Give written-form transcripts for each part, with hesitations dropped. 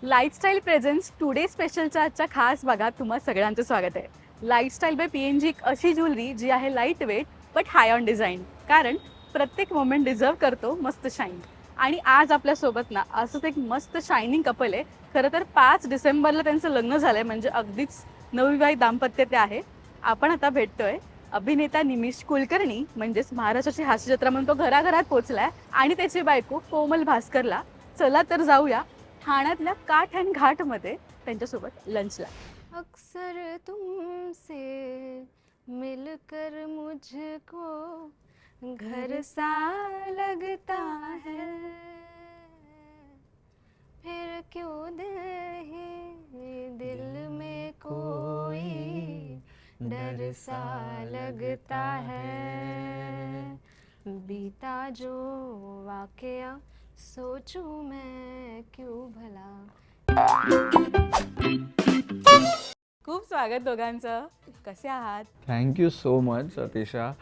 Lifestyle presents today स्पेशलच्या आजच्या खास भागात तुम्हा सगळ्यांचं स्वागत आहे. लाईफस्टाईल बाय PNG एक अशी ज्वेलरी जी आहे light weight but high on design. कारण प्रत्येक मोमेंट डिझर्व करतो मस्त शाईन. आणि आज आपल्यासोबत ना असंच एक मस्त शायनिंग कपल आहे. खरं तर 5 डिसेंबरला त्यांचं लग्न झालंय, म्हणजे अगदीच नवविवाहित दाम्पत्य ते आहे. आपण आता भेटतोय अभिनेता निमिष कुलकर्णी, म्हणजेच महाराष्ट्राची हास्यजत्रा म्हणून तो घराघरात पोहोचलाय, आणि त्याची बायको कोमल भास्करला. चला तर जाऊया ठाण्यातल्या काठ अँड घाट मध्ये त्यांच्यासोबत लंचला. अक्सर तुमसे मिलकर मुझको घर सा लगता है, फिर क्यों दिल में कोई डर सा लगता है, बीता जो वाकया सोचूं मैं क्यों भला. खूप स्वागत दोघांचं. कसे आहात? Thank you so much Atisha.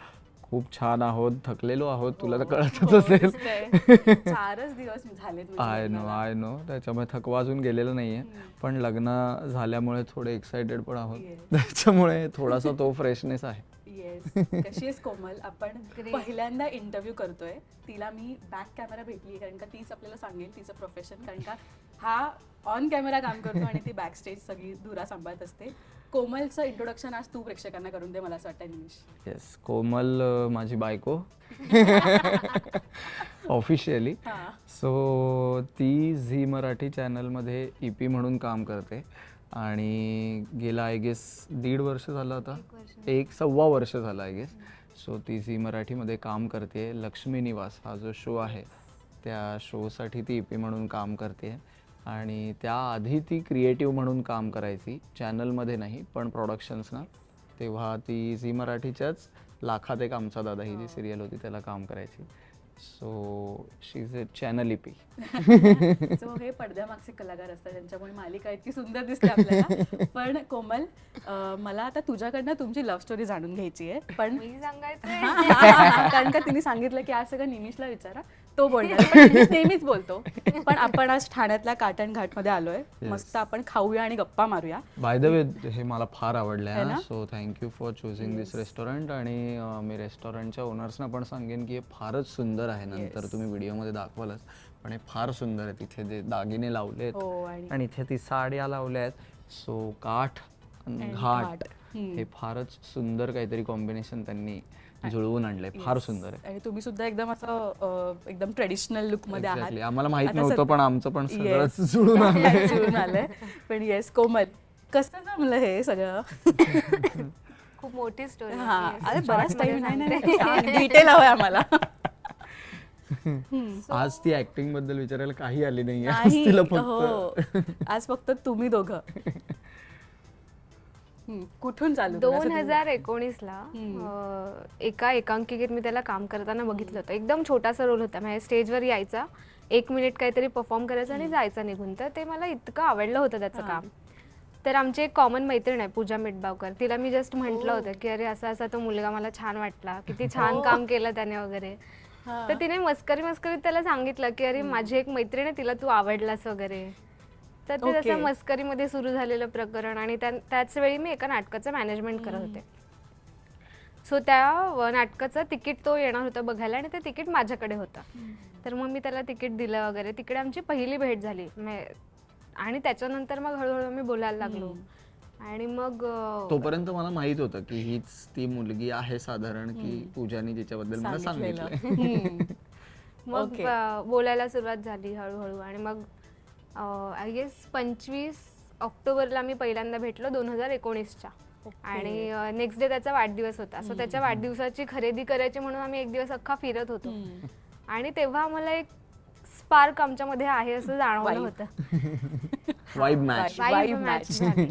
खूप छान आहोत, थकलेलो आहोत, तुला तर कळतच असेल. 4च दिवस झालेत म्हणजे आय लग्नाला. नो त्याच्यामुळे थकवा अजून गेलेला नाहीये, पण लग्न झाल्यामुळे थोडे एक्साइटेड पण आहोत. त्याच्यामुळे थोडासा तो फ्रेशनेस आहे. येस. कशी आहेस कोमल? आपण पहिल्यांदा इंटरव्ह्यू करतोय. तिला मी बॅक कॅमेरा भेटली कारण का तीच आपल्याला सांगेल तिचं प्रोफेशन, कारण का हा ऑन कॅमेरा काम करतो आणि ती बॅक स्टेज सगळी धुरा सांभाळत असते. कोमलचं इंट्रोडक्शन आज तू प्रेक्षकांना करून दे, मला असं वाटतं निमिष. येस, कोमल माझी बायको ऑफिशियली. सो ती झी मराठी चॅनलमध्ये EP म्हणून काम करते आणि गेला आय गेस 1.5 वर्ष झालं आता, 1.25 वर्ष झालं आय गेस. सो ती झी मराठीमध्ये काम करते. लक्ष्मी निवास हा जो शो आहे त्या शोसाठी ती EP म्हणून काम करते आणि त्याआधी ती क्रिएटिव्ह म्हणून काम करायची, चॅनलमध्ये नाही पण प्रोडक्शन्सना. तेव्हा ती झी मराठीच्याच लाखात एक आमचा दादा ही जी सिरियल होती त्याला काम करायची. So she is a channel EP. So हे पडद्यामागचे कलाकार असतात, त्यांच्यामुळे मालिका इतकी सुंदर दिसते आपल्याला. पण कोमल, मला आता तुझ्याकडनं तुमची लव्ह स्टोरी जाणून घ्यायची आहे. पण मी सांगायचं कारण का तिने सांगितलं की आज सगळं निमिषला विचारा, तो बोलणार. पण निमिष नेहमीच बोलतो. पण आपण आज ठाण्यातल्या काठ अँड घाटमध्ये आलोय. मस्त आपण खाऊया आणि गप्पा मारूया. बाय द वे हे मला फार आवडलं है ना? आहे. So thank you for चुझिंग this restaurant. आणि मी रेस्टॉरंटच्या ओनर्सना पण सांगेन की हे फारच सुंदर आहे. नंतर तुम्ही व्हिडिओमध्ये दाखवालच, पण हे फार सुंदर आहे. तिथे जे दागिने लावलेत हो, आणि इथे ती साड्या लावल्या आहेत. सो काठ आणि घाट हे फारच सुंदर काहीतरी कॉम्बिनेशन त्यांनी जुळवून आणलंय. फार सुंदर आहे. आणि तुम्ही सुद्धा एकदम असं एकदम ट्रेडिशनल लुक मध्ये आहात. Exactly. आम्हाला माहित आता नव्हतं, पण आमचं पण Yes. सगळंच जुळून आलंय. जुळून आलंय. पण येस कोमल, कसं जमलं हे सगळं? खूप मोठी स्टोरी. हा, अरे बराच टाइम नाही, डिटेल हवंय आम्हाला. आज ती ऍक्टिंग बद्दल विचारायला काही आली नाहीये. आज नाही, तिला हो, फक्त आज फक्त तुम्ही दोघं. कुठून चालू केलं? असं 2019ला एका एकांकिकेत मी त्याला काम करताना बघितलं होतं. एकदम छोटासा रोल होता. म्हणजे स्टेजवर यायचा, 1 मिनिट काहीतरी परफॉर्म करायचं आणि जायचा निघून. तर ते मला इतकं आवडलं होतं त्याचं काम. तर आमची एक कॉमन मैत्रीण आहे पूजा मिटबावकर, तिला मी जस्ट म्हटलं होतं की अरे असा असा तो मुलगा मला छान वाटला, किती छान काम केलं त्याने वगैरे. तर तिने मस्करीत त्याला सांगितलं की अरे माझी एक मैत्रीण आहे, तिला तू आवडलास वगैरे. तर ते तसं मस्करीमध्ये सुरू झालेलं प्रकरण. आणि त्याच वेळी मी एका नाटकाचं मॅनेजमेंट करत होते. सो त्या नाटकाचं तिकीट तो येणार होता बघायला आणि ते तिकीट माझ्याकडे होतं. तर मग मी त्याला तिकीट दिलं वगैरे. तिकडे आमची पहिली भेट झाली. आणि त्याच्यानंतर मग हळूहळू मी बोलायला लागलो. आणि मग तोपर्यंत मला माहित होतं की हीच ती मुलगी आहे साधारण, की पूजाने जिच्याबद्दल मला सांगितलं. मग बोलायला सुरुवात झाली हळूहळू. आणि मग आय गेस 25 ऑक्टोबरला मी पहिल्यांदा भेटलो 2019च्या. आणि नेक्स्ट डे त्याचा वाढदिवस होता. सो त्याच्या वाढदिवसाची खरेदी करायची म्हणून आम्ही एक दिवस अख्खा फिरत होतो. आणि तेव्हा मला एक स्पार्क आमच्यामध्ये आहे असं जाणवलं होतं. Vibe match. Vibe match झाली.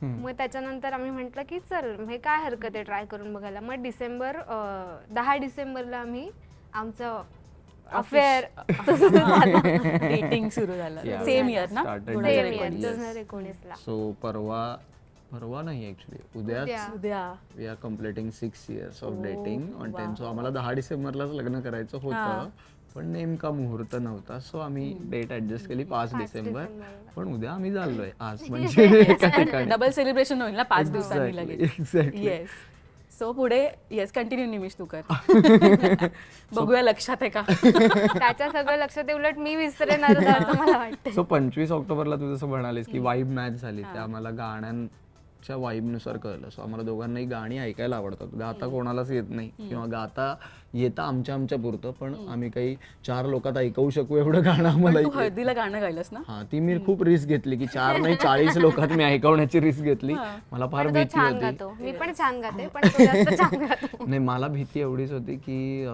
मग त्याच्यानंतर आम्ही म्हटलं की चल हे काय हरकत आहे ट्राय करून बघायला. मग 10 डिसेंबरला आम्ही आमचं अफेअर डेटिंग सुरू झालं. सेम इयर ना, Started 2019ला. सो परवा नाही ऍक्च्युली, उद्या we are completing 6 years of dating on 10. So आम्हाला 10 डिसेंबरलाच लग्न करायचं होतं, पण नेमका मुहूर्त नव्हता, सो आम्ही डेट ऍडजस्ट केली 5 डिसेंबर. पण उद्या आम्ही चाललोय आज म्हणजे एका ठिकाणी. डबल सेलिब्रेशन होईल ना 5 दिवसांनी लगेच. एक्झॅक्टली. येस. सो पुढे येस कंटिन्यू निमिष तू कर. बघूया लक्षात आहे का. त्याच्या सगळं लक्षात आहे, उलट मी विसरणार होते असं मला वाटतं. सो 25 ऑक्टोबरला तू जसं म्हणालीस की वाईब मॅच झाली, ते आम्हाला गाण्यांच्या वाईबनुसार कळलं. सो आम्हाला दोघांनाही गाणी ऐकायला आवडतात, गाता कोणालाच येत नाही किंवा गाता येतं आमच्या पुरतं, पण आम्ही काही 4 लोकात ऐकवू शकू एवढं गाणं आम्हाला तू येतं. हळदीला गाणं गायलंस ना. हा, ती मी खूप रिस्क घेतली की 4 नाही 40 लोकात मी ऐकवण्याची रिस्क घेतली. मला फार पण तो भीती छान होती. गातो, मी पण छान गाते, पण तो जास्त छान गातो. नाही, मला भीती एवढीच होती की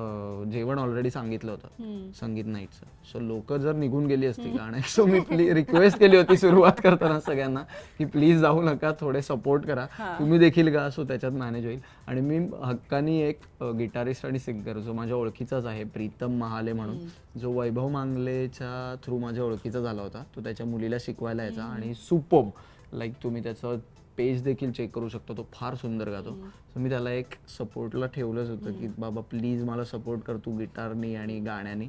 जेवण ऑलरेडी सांगितलं होतं संगीत नाईटचं. सो लोक जर निघून गेली असती गाण्या, सो मी रिक्वेस्ट केली होती सुरुवात करताना सगळ्यांना की प्लीज जाऊ नका, थोडे सपोर्ट करा, तुम्ही देखील गा, सो त्याच्यात मॅनेज होईल. आणि मी हक्कानी एक गिटारिस्ट आणि सिंगर जो माझ्या ओळखीचाच आहे, प्रीतम महाले म्हणून, जो वैभव मांगलेच्या थ्रू माझ्या ओळखीचा झाला होता. तो त्याच्या मुलीला शिकवायला यायचा आणि सुपर्ब, लाईक तुम्ही त्याचं पेज देखील चेक करू शकतो, तो फार सुंदर गातो. सो मी त्याला एक सपोर्टला ठेवलंच होतं की बाबा प्लीज मला सपोर्ट कर तू गिटारनी आणि गाण्यानी.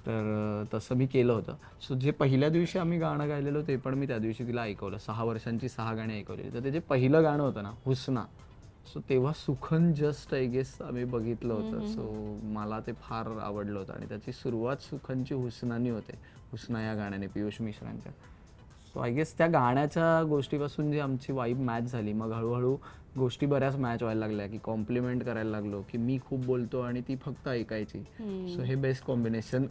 तर तसं मी केलं होतं. सो जे पहिल्या दिवशी आम्ही गाणं गायलेलो ते पण मी त्या दिवशी तिला ऐकवलं. 6 वर्षांची 6 गाणी ऐकवलेली. तर ते जे पहिलं गाणं होतं ना, हुसना, सो तेव्हा सुखन जस्ट आय गेस आम्ही बघितलं होतं. सो मला ते फार आवडलं होतं आणि त्याची सुरुवात सुखनची हुसनानी होते, हुसना या गाण्याने पियुष मिश्रांच्या. सो आय गेस त्या गाण्याच्या गोष्टीपासून जी आमची वाईब मॅच झाली, मग हळूहळू गोष्टी बऱ्याच मॅच व्हायला लागल्या की कॉम्प्लिमेंट करायला लागलो की मी खूप बोलतो आणि ती फक्त ऐकायची. सो हे बेस्ट कॉम्बिनेशन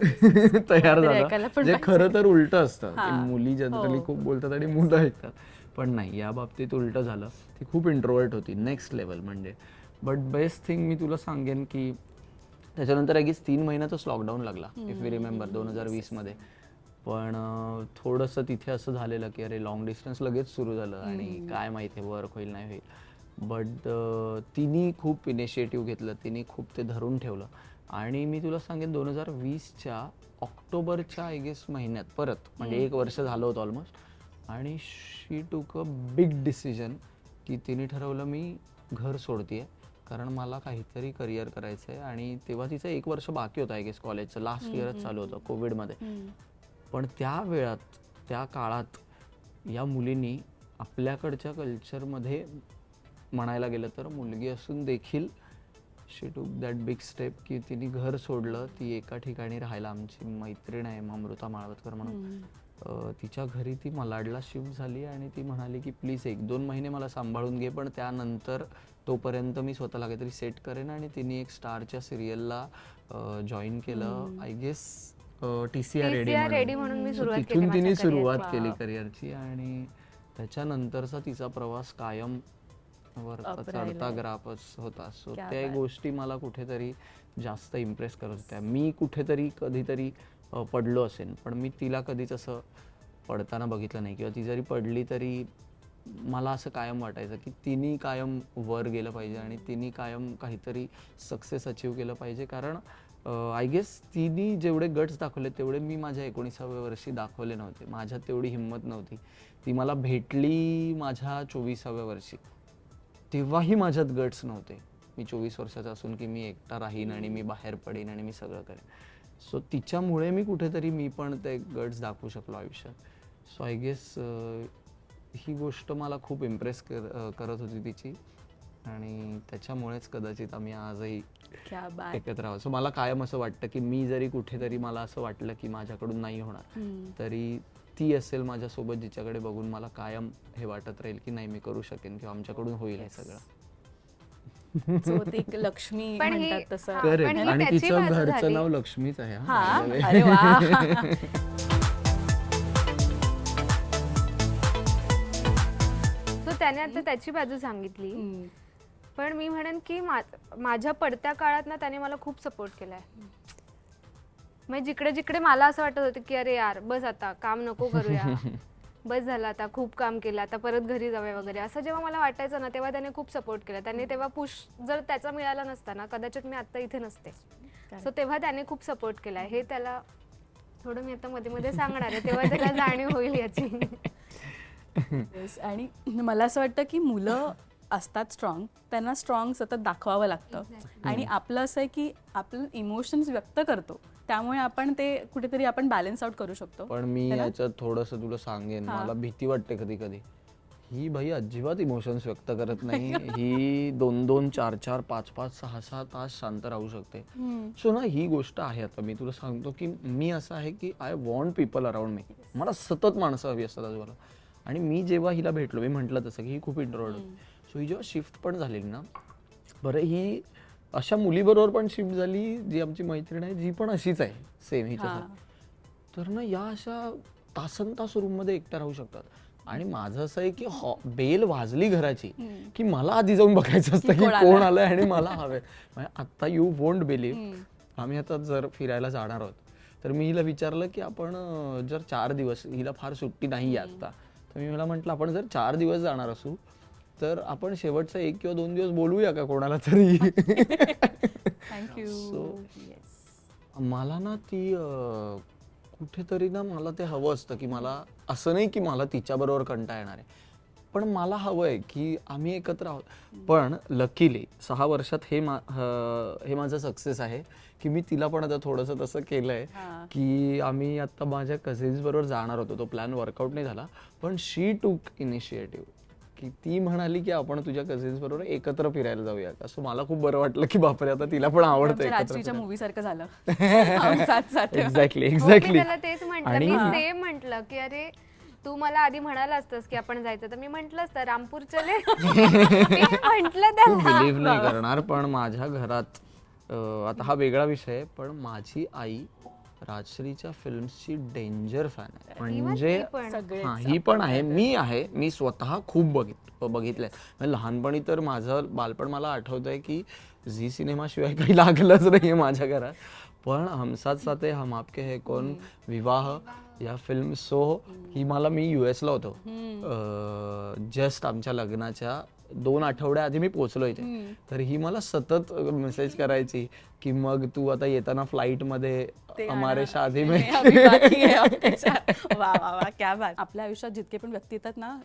तयार झालं. जे खरं तर उलट असतं की मुली जनरली खूप बोलतात आणि मुलं ऐकतात, पण नाही, या बाबतीत उलट झालं. ती खूप इंट्रोवर्ट होती, नेक्स्ट लेवल म्हणजे. बट बेस्ट थिंग मी तुला सांगेन की त्याच्यानंतर अगीच 3 महिन्यातच लॉकडाऊन लागला, इफ वी रिमेंबर 2020 मध्ये. पण थोडंसं तिथे असं झालेलं की अरे लॉंग डिस्टन्स लगेच सुरू झालं आणि काय माहिती वर्क होईल नाही होईल. बट तिने खूप इनिशिएटिव्ह घेतलं, तिने खूप ते धरून ठेवलं. आणि मी तुला सांगेन 2020च्या ऑक्टोबरच्या आय गेस महिन्यात परत, म्हणजे 1 वर्ष झालं होतं ऑलमोस्ट, आणि शी टूक अ बिग डिसिजन की तिने ठरवलं मी घर सोडतीये कारण मला काहीतरी करिअर करायचं आहे. आणि तेव्हा तिचं 1 वर्ष बाकी होतं आय गेस कॉलेजचं, लास्ट इयरच चालू होतं कोविडमध्ये. पण त्या वेळात, त्या काळात या मुलींनी आपल्याकडच्या कल्चरमध्ये म्हणायला गेलं तर मुलगी असून देखील शी टूक दॅट बिग स्टेप की तिने घर सोडलं. ती एका ठिकाणी राहायला, आमची मैत्रीण आहे अमृता माळवतकर म्हणून, तिच्या घरी ती मलाडला शिफ्ट झाली. आणि ती म्हणाली की प्लीज 1-2 महिने मला सांभाळून घे, पण त्यानंतर तोपर्यंत मी स्वतःला काहीतरी सेट करेन. आणि तिने एक स्टारच्या सिरियलला जॉईन केलं, आय गेस TCR रेडी म्हणून मी So सुरुवात केली. तिथून तिने सुरुवात केली करिअरची. आणि त्याच्यानंतरचा तिचा प्रवास कायम चढता ग्राफच होता. सो त्या गोष्टी मला कुठेतरी जास्त इम्प्रेस करत होत्या. मी कुठेतरी कधीतरी पडलो असेन, पण मी तिला कधीच असं पडताना बघितलं नाही, किंवा ती जरी पडली तरी मला असं कायम वाटायचं की तिने कायम वर गेलं पाहिजे आणि तिने कायम काहीतरी सक्सेस अचीव केलं पाहिजे. कारण आय गेस तिने जेवढे गट्स दाखवले तेवढे मी माझ्या 19व्या वर्षी दाखवले नव्हते. माझ्यात तेवढी हिंमत नव्हती. ती मला भेटली माझ्या 24व्या वर्षी, तेव्हाही माझ्यात गट्स नव्हते. मी 24 वर्षाचा असून की मी एकटा राहीन आणि मी बाहेर पडेन आणि मी सगळं करेन. सो तिच्यामुळे मी कुठेतरी मी पण ते गट्स दाखवू शकलो आयुष्यात. सो आय गेस ही गोष्ट मला खूप इम्प्रेस करत होती तिची. आणि त्याच्यामुळेच कदाचित आम्ही आजही एकत्र आहोत. सो मला कायम असं वाटतं की मी जरी कुठेतरी मला असं वाटलं की माझ्याकडून नाही होणार, तरी ती असेल माझ्यासोबत जिच्याकडे बघून मला कायम हे वाटत राहील की नाही मी करू शकेन किंवा आमच्याकडून होईल हे सगळं. So ती एक लक्ष्मी पण ही- म्हणतात तसं. करेक्ट. ही आणि त्याची तिचं बाजू घरचं झाली. नाव लक्ष्मीच आहे. हा, by the way. अरे वा. So त्याने आता त्याची बाजू सांगितली. पण मी म्हणेन की माझ्या पडत्या काळात ना त्याने मला खूप सपोर्ट केलाय. म्हणजे जिकडे जिकडे मला असं वाटत होतं की अरे यार बस आता काम नको करूया, बस झालं आता खूप काम केलं, आता परत घरी जाऊया वगैरे, असं जेव्हा मला वाटायचं ना तेव्हा त्याने खूप सपोर्ट केला. त्याने तेव्हा पुश जर त्याचा मिळाला नसता ना कदाचित मी आता इथे नसते. सो तेव्हा त्याने खूप सपोर्ट केलाय. हे त्याला थोडं मी आता मध्ये मध्ये सांगणार आहे, तेव्हा त्याला जाणीव होईल याची. Yes, आणि मला असं वाटतं की मुलं असतात स्ट्रॉंग, त्यांना स्ट्रॉंग सतत दाखवावं लागतं. आणि आपलं असं आहे की आपण इमोशन्स व्यक्त करतो त्यामुळे आपण ते कुठेतरी आपण बॅलन्स आउट करू शकतो. पण मी याच्यात थोडंसं तुला सांगेन, मला भीती वाटते कधी कधी. ही बाई अजिबात इमोशन्स व्यक्त करत नाही. ही 2-2, 4-4, 5-5, 6-6 तास शांत राहू शकते. सो ना ही गोष्ट आहे. आता मी तुला सांगतो की मी असं आहे की I want people around me. मला सतत माणसं हवी असतात आजूबाजूला. आणि मी जेव्हा हिला भेटलो, मी म्हटलं तसं की ही खूप इंट्रोवर्ट होती. सो ही जेव्हा शिफ्ट पण झालेली ना, बरं ही अशा मुलीबरोबर पण शिफ्ट झाली जी आमची मैत्रीण आहे, जी पण अशीच आहे सेम हिच्यासारखी. तर ना या अशा तासन तास रूममध्ये एकट्या राहू शकतात. आणि माझं असं आहे की बेल वाजली घराची की मला आधी जाऊन बघायचं असतं की कोण आलंय आणि मला हवंय. आता यू वोंट बिलीव्ह, आम्ही आता जर फिरायला जाणार आहोत तर मी हिला विचारलं की आपण जर 4 दिवस, हिला फार सुट्टी नाही आहे आता, तर मी मला म्हटलं आपण जर 4 दिवस जाणार असू तर आपण शेवटचा 1 किंवा 2 दिवस बोलवूया का कोणाला तरी. थँक्यू. मला ना ती कुठेतरी ना मला ते हवं असतं की मला असं नाही की मला तिच्याबरोबर कंटाळा येणार आहे, पण मला हवं आहे की आम्ही एकत्र आहोत. पण लकीली 6 वर्षात हे माझं सक्सेस आहे की मी तिला पण आता थोडंसं तसं केलंय की आम्ही आता माझ्या कझिन्स बरोबर जाणार होतो. तो प्लॅन वर्कआउट नाही झाला, पण शी टूक इनिशिएटिव्ह की ती म्हणाली की आपण तुझ्या कझिन्स बरोबर एकत्र फिरायला जाऊया का. सो मला खूप बरं वाटलं की बापरे आता तिला पण आवडतं रात्रीच्या मूवी सारखं झालं. एक्झॅक्टली मी एक्झॅक्टली. त्याला तेच म्हटलं, मी सेम म्हटलं की अरे तू मला आधी म्हणाला असतंस की आपण जायचं, तर मी म्हटलं असतं रामपूर चले. मी म्हटलं त्याला. बिलीव्ह नाही करणार, पण माझ्या घरात आता हा वेगळा विषय आहे, पण माझी आई राजश्रीच्या फिल्म्सची डेंजर फॅन आहे. म्हणजे हा ही पण आहे, मी आहे, मी स्वतः खूप बघितलंय. लहानपणी तर माझं बालपण मला आठवत आहे की झी सिनेमाशिवाय काही लागलंच नाहीये माझ्या घरात. पण हम साथ साथ है, हम आपके है कौन, विवाह या फिल्म, सो ही मला, मी US ला होतो जस्ट आमच्या लग्नाच्या 2 आठवड्या आधी मी पोहोचलो इथे. तर ही मला सतत मेसेज करायची की मग तू आता येताना फ्लाईट मध्ये हमारे शादी में. वा वा वा, क्या बात. आपल्या आयुष्यात जितके पण व्यक्ती येतात ना,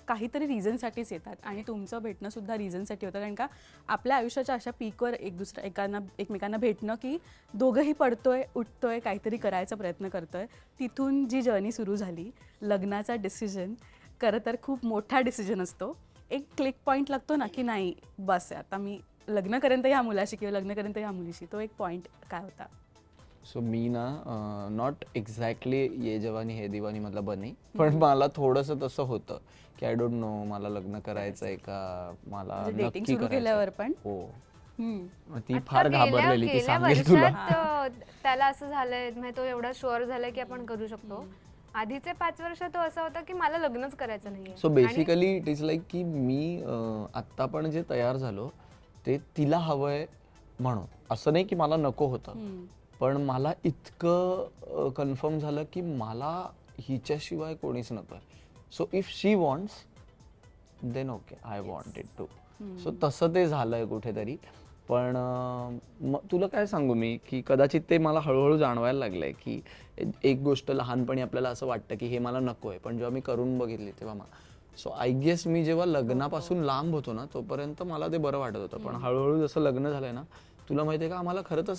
काहीतरी रिझनसाठीच येतात आणि तुमचं भेटणं सुद्धा रिझनसाठी होतं. कारण का आपल्या आयुष्याच्या अशा पीकवर एकमेकांना भेटणं की दोघंही पडतोय उठतोय, काहीतरी करायचा प्रयत्न करतोय. तिथून जी जर्नी सुरू झाली, लग्नाचा डिसिजन खरं तर खूप मोठा डिसिजन असतो. एक क्लिक पॉईंट लागतो ना की नाही बस आहे, आता मी लग्न करेन तर ह्या मुलाशी किंवा लग्न करेन तर ह्या मुलीशी. तो एक पॉईंट काय होता? सो मी ना नॉट एक्झॅक्टली ये जवानी है दिवानी मधला बनी, पण मला थोडंसं तसं होतं की आय डोंट नो मला लग्न करायचंय का, मला डेटिंग नक्की सुरू केल्यावर पण हो. ती आता फार घाबरलेली, ती सांगेल तुला. त्याला असं झालंय, म्हणजे तो एवढा शुअर झालाय की आपण करू शकतो. आधीचे 5 वर्ष तो असा होता की मला लग्नच करायचं नाहीये. So basically it is like की मी आत्ता पण जे तयार झालो ते तिला हवंय म्हणून, असं नाही की मला नको होतं, पण मला इतकं कन्फर्म झालं की मला हिच्याशिवाय कोणीच नकोय. So if she wants then okay, I want it too. So तसं ते झालंय कुठेतरी. पण तुला काय सांगू मी की कदाचित ते मला हळूहळू जाणवायला लागलंय की एक गोष्ट लहानपणी आपल्याला असं वाटतं की हे मला नको आहे, पण जेव्हा मी करून बघितली तेव्हा सो आय गेस मी जेव्हा लग्नापासून लांब होतो ना तोपर्यंत मला ते बरं वाटत होतं. पण हळूहळू जसं लग्न झालंय ना, तुला माहितीये का, आम्हाला खरं तर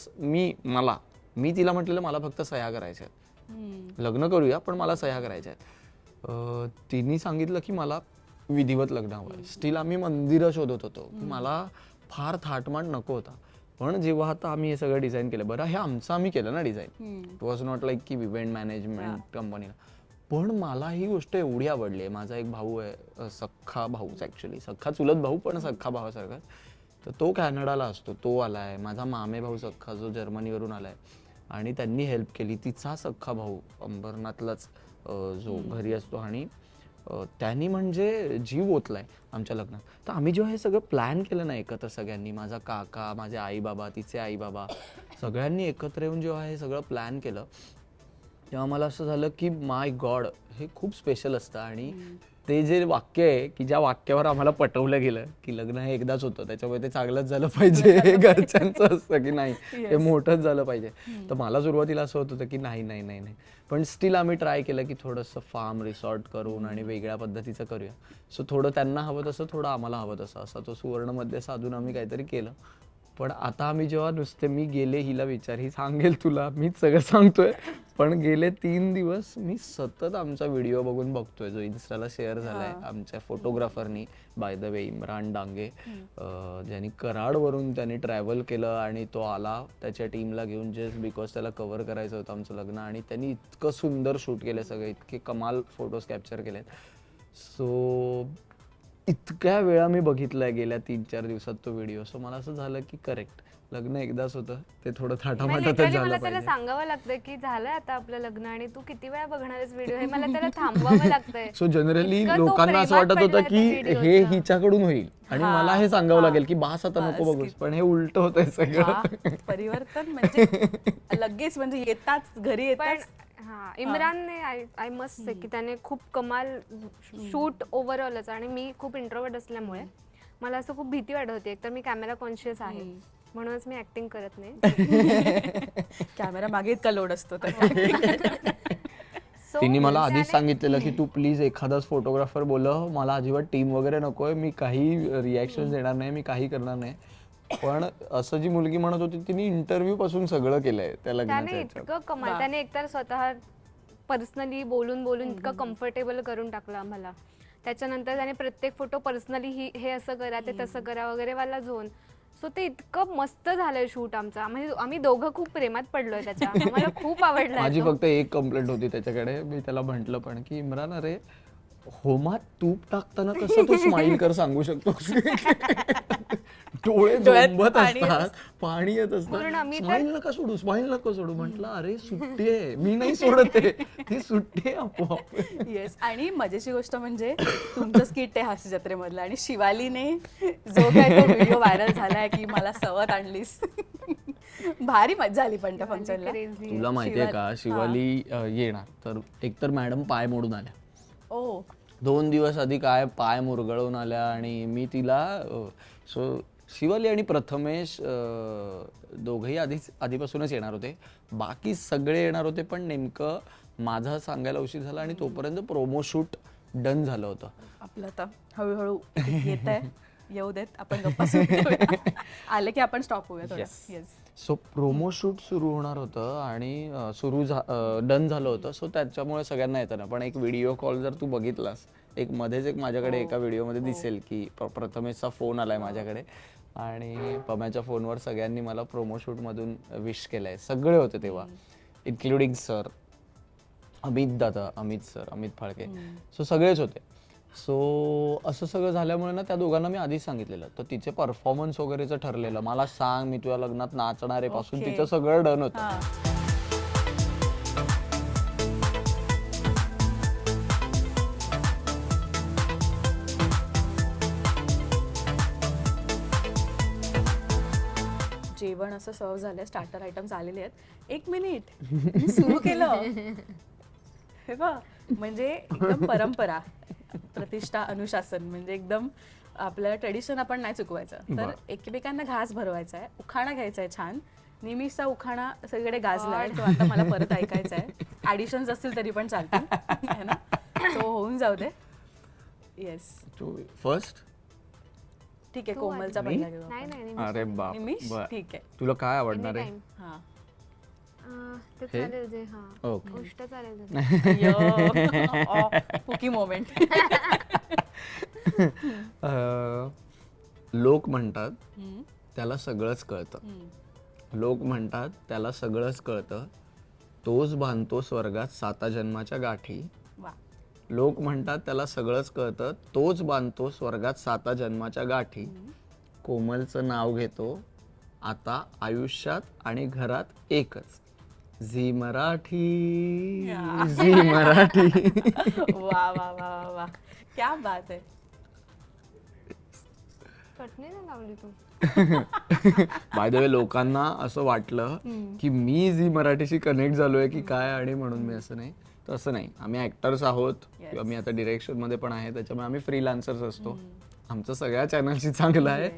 मी तिला म्हटलेलं मला फक्त सह्या करायच्या आहेत, लग्न करूया पण मला सह्या करायच्या आहेत. तिने सांगितलं की मला विधिवत लग्न हवंय. स्टील आम्ही मंदिरं शोधत होतो, मला फार थाटमाट नको होता. पण जेव्हा आता आम्ही हे सगळं डिझाईन केलं, बरं हे आमचं आम्ही केलं ना design, it was not like की इव्हेंट मॅनेजमेंट कंपनीला. पण मला ही गोष्ट एवढी आवडली आहे. माझा एक भाऊ आहे, सख्खा भाऊच ऍक्च्युली, सख्खा चुलत भाऊ पण सख्खा भावासारखाच. तर तो कॅनडाला असतो, तो आलाय. माझा मामे भाऊ सख्खा जो जर्मनीवरून आलाय आणि त्यांनी हेल्प केली. तिचा सख्खा भाऊ अंबरनाथलाच जो घरी असतो आणि त्यांनी म्हणजे जीव ओतलाय आमच्या लग्नात. तर आम्ही जेव्हा हे सगळं प्लॅन केलं ना एकत्र सगळ्यांनी, माझा काका, माझे आई बाबा, तिचे आई बाबा, सगळ्यांनी एकत्र येऊन जेव्हा हे सगळं प्लॅन केलं तेव्हा मला असं झालं की माय गॉड, हे खूप स्पेशल असतं. आणि ते जे वाक्य आहे की ज्या वाक्यावर आम्हाला पटवलं गेलं की लग्न हे एकदाच होतं, त्याच्यामुळे ते चांगलंच झालं पाहिजे, हे घरच्यांचं असतं की नाही हे मोठंच झालं पाहिजे. तर मला सुरुवातीला असं होत होतं की नाही नाही नाही नाही, पण स्टील आम्ही ट्राय केलं की थोडंसं फार्म रिसॉर्ट करून आणि वेगळ्या पद्धतीचं करूया. सो थोडं त्यांना हवं तसं, थोडं आम्हाला हवं तसं, असा तो सुवर्ण मध्य साधून आम्ही काहीतरी केलं. पण आता आम्ही जेव्हा नुसते मी गेले हिला विचार ही सांगेल तुला मीच सगळं सांगतोय पण गेले 3 दिवस मी सतत आमचा व्हिडिओ बघून बघतोय जो इन्स्टाला शेअर झालाय आमच्या फोटोग्राफरनी by the way Imran Dange ज्यांनी कराडवरून त्यांनी ट्रॅव्हल केलं आणि तो आला त्याच्या टीमला घेऊन जस्ट बिकॉज त्याला कव्हर करायचं होतं आमचं लग्न आणि त्यांनी इतकं सुंदर शूट केलं सगळे इतके कमाल फोटोज कॅप्चर केलेत सो इतक्या वेळा मी बघितलाय गेल्या 3-4 दिवसात तो व्हिडिओ सो मला असं झालं की करेक्ट लग्न एकदाच होतं ते थोडं थाटामाटातच Literally झालं मला त्याला पाहिजे सांगावं लागतं की झालंय आता आपलं लग्न आणि तू किती वेळा बघणार आहेस व्हिडिओ हे मला त्याला थांबवावं लागतंय. सो जनरली इतकं तो लोकांना असं प्रेमात वाटत होतं पडलाय की त्या हे व्हिडिओचा. हिच्याकडून होईल आणि मला हे सांगावं लागेल की बास आता नको बघूस पण हे उलट होतंय सगळं वा, परिवर्तन म्हणजे लगेच म्हणजे येताच घरी पण येताच हा इम्रानने आय मस्ट से की त्याने खूप कमाल शूट ओव्हरऑलच आणि मी खूप इंट्रोवर्ट असल्यामुळे मला असं खूप भीती वाटत होती एकतर मी कॅमेरा कॉन्शियस आहे म्हणूनच मी ऍक्टिंग करत नाही. कॅमेरा मागे इतका लोड असतो तर So, तिने मला आधीच त्याने- सांगितलेलं की तू प्लीज एखादाच फोटोग्राफर बोलव मला अजिबात टीम वगैरे नकोय मी काही रिॲक्शन देणार नाही मी काही करणार नाही पण असं जी मुलगी म्हणत होती तिने इंटरव्ह्यू पासून सगळं केलंय त्या त्याने लग्नाच्या ह्याच्यात. इतकं कमाल त्याने एकतर स्वतः पर्सनली बोलून इतकं कम्फर्टेबल करून टाकलं आम्हाला. त्याच्यानंतर त्याने प्रत्येक फोटो पर्सनली हे असं करा ते तसं करा वगैरे वाला झोन सो ते इतकं मस्त झालंय शूट आमचा म्हणजे आम्ही दोघं खूप प्रेमात पडलोय त्याच्या आम्हाला खूप आवडलं माझी फक्त एक कंप्लेंट होती त्याच्याकडे मी त्याला म्हंटल पण की इम्रान अरे होमात तूप टाकताना कसं तू स्माइल कर सांगू शकतोस डोळे डोळ्यात झोंबत पाणी असतात पाणी येत पूर्ण असतं मी तर- स्माइल नका सोडू स्माइल नको सोडू म्हटलं अरे सुट्टी आहे मी नाही सोडत आहे ती सुट्टी आहे आपोआप येस आणि मजेची गोष्ट म्हणजे तुमचं स्किट आहे हास्य जत्रेमधलं आणि शिवालीने जो काय तो व्हिडिओ व्हायरल झालाय की मला सवत आणलीस भारी मजा आली पण त्या फंक्शनला Crazy. तुला माहितीये का शिवाली येणार तर एकतर मॅडम पाय मोडून आल्या ओ 2 दिवस आधी काय पाय मुरगळून आल्या आणि मी तिला सो शिवाली आणि प्रथमेश दोघंही आधीपासूनच येणार होते बाकी सगळे येणार होते पण नेमकं माझा सांगायला उशीर झाला आणि तोपर्यंत प्रोमो शूट डन झालं होतं आपलं आता हळूहळू येत आहे येऊ देत आपण गप्पा सुरू ठेवूया. आलं की आपण स्टॉप होऊया थोडं येस सो प्रोमो शूट सुरू होणार होतं आणि डन झालं होतं सो त्याच्यामुळे सगळ्यांना येतं ना पण एक व्हिडिओ कॉल जर तू बघितलास एक मध्येच एक माझ्याकडे एका व्हिडिओमध्ये दिसेल की प्रथमेशचा फोन आलाय माझ्याकडे आणि पम्याच्या फोनवर सगळ्यांनी मला प्रोमो शूट मधून विश केलंय सगळे होते तेव्हा including sir Amit sir Amit Phalke so सगळेच होते सो असं सगळं झाल्यामुळे ना त्या दोघांना मी आधीच सांगितलेलं तर तिचे परफॉर्मन्स वगैरेचं ठरलेलं मला सांग मी तुझ्या लग्नात नाचणार आहे पासून Okay. तिचं सगळं डन होतं हा जेवण असं सर्व झालंय स्टार्टर आयटम्स आलेले आहेत 1 मिनिट सुरू केलं हे बघ म्हणजे एकदम परंपरा प्रतिष्ठा अनुशासन म्हणजे एकदम आपल्याला ट्रेडिशन आपण नाही चुकवायचं तर एकमेकांना घास भरवायचा आहे उखाणा घ्यायचा आहे छान निमिषचा उखाणा सगळीकडे गाजलाय तो आता मला परत ऐकायचा आहे ऍडिशन्स असतील तरी पण चालतील है ना तो होऊन जाऊ दे येस फर्स्ट ठीक आहे कोमलचा पहिला घेऊ नाही नाही अरे बाप निमिष बर. ठीक आहे तुला काय आवडणार आहे टाइम हा ते चालेल जे हा ओके गोष्ट चालेल पुकी मोमेंट लोक म्हणतात त्याला सगळंच कळतं लोक म्हणतात त्याला सगळंच कळतं तोच बांधतो स्वर्गात 7 जन्माच्या गाठी वा लोक म्हणतात त्याला सगळंच कळतं तोच बांधतो स्वर्गात 7 जन्माच्या गाठी कोमलचं नाव घेतो आता आयुष्यात आणि घरात एकच झी मराठी झी मराठी वा वा वा वा वा क्या बात आहे चटणी नाही लावली तू बाय द वे लोकांना असं वाटलं की मी झी मराठीशी कनेक्ट झालोय की काय आणि म्हणून मी असं नाही तसं नाही आम्ही ऍक्टर्स आहोत किंवा मी आता डिरेक्शन मध्ये पण आहे त्याच्यामुळे आम्ही फ्रीलान्सर्स असतो आमचं सगळ्या चॅनलशी चांगलं आहे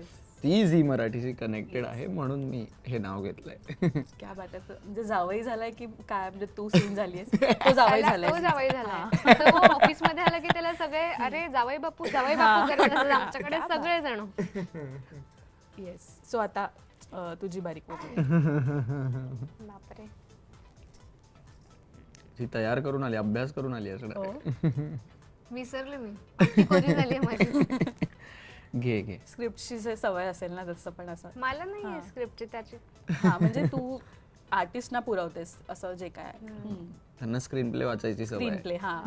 ती झी मराठीशी कनेक्टेड आहे म्हणून मी हे नाव घेतलंय क्या बात आहे म्हणजे जावई झालाय की काय म्हणजे तू सून झालीयस तो जावई झालाय तो जावई झाला तो ऑफिस मध्ये आला की त्याला सगळे अरे जावई बापू करत असतात आमच्याकडे सगळे जण येस सो आता तुझी बारीक पोटली. बापरे. ती तयार करून आली, अभ्यास करून आली हो. असं. विसरले मी. ती कोरी झाली माझी. घे घे. स्क्रिप्टची सवय असेल ना तसं पण असं. मला नाही स्क्रिप्टची त्याची. हा म्हणजे तू आर्टिस्टना पुरवतेस असं जे काय त्यांना स्क्रीन प्ले वाचायची सवय स्क्रीन आहे. प्ले. हा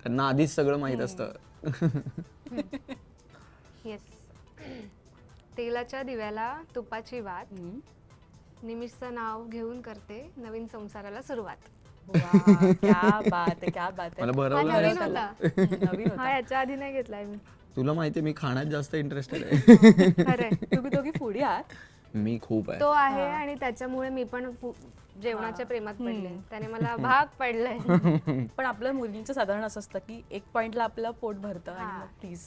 त्यांना आधीच सगळं माहित असतं. येस. तेलाच्या दिव्याला तुपाची वात, निमिषचं नाव घेऊन करते नवीन संसाराला सुरुवात. वा, क्या बात आहे, क्या बात मला आहे. भरवलं हा नवीन नाही. होता. नवीन हा होता. याच्या आधी नाही घेतलाय मी. तुला माहितीये मी खाण्यात जास्त इंटरेस्टेड आहे. खरंय. तुम्ही दोघी फुडी आहात. मी खूप आहे. तो आहे आणि त्याच्यामुळे मी पण जेवणाच्या प्रेमात पडले. त्याने मला भाग पडलाय. पण आपल्या मुलींचं साधारण असं असतं की एक पॉइंटला आपलं पोट भरतं आणि हा. मग प्लीज.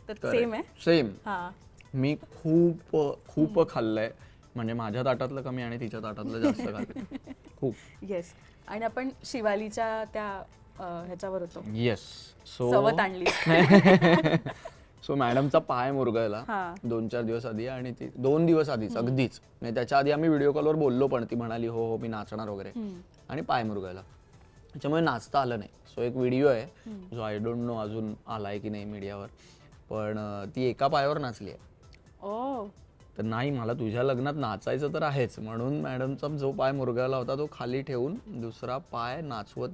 तर सेम आहे. सेम. हा मी खूप खाल्लंय. म्हणजे माझ्या ताटातलं कमी आणि तिच्या ताटातलं जास्त खाल्लंय. खूप. येस. आणि आपण शिवालीच्या त्या ह्याच्यावर होतो. येस. चवत आणली. सो मॅडमचा पाय मुरगळला हा. 2-4 दिवस आधी आणि ती 2 दिवस आधीच अगदीच. म्हणजे त्याच्या आधी आम्ही व्हिडिओ कॉलवर बोललो पण ती म्हणाली हो हो मी नाचणार वगैरे आणि पाय मुरगळला. त्याच्यामुळे नाचता आलं नाही. सो एक व्हिडिओ आहे जो आय डोंट नो अजून आलाय की नाही मीडियावर, पण ती एका पायावर नाचली आहे. ओ तर नाही मला तुझ्या लग्नात नाचायचं तर आहेच म्हणून मॅडमचा जो पाय मुरगळला होता तो खाली ठेवून दुसरा पाय नाचवत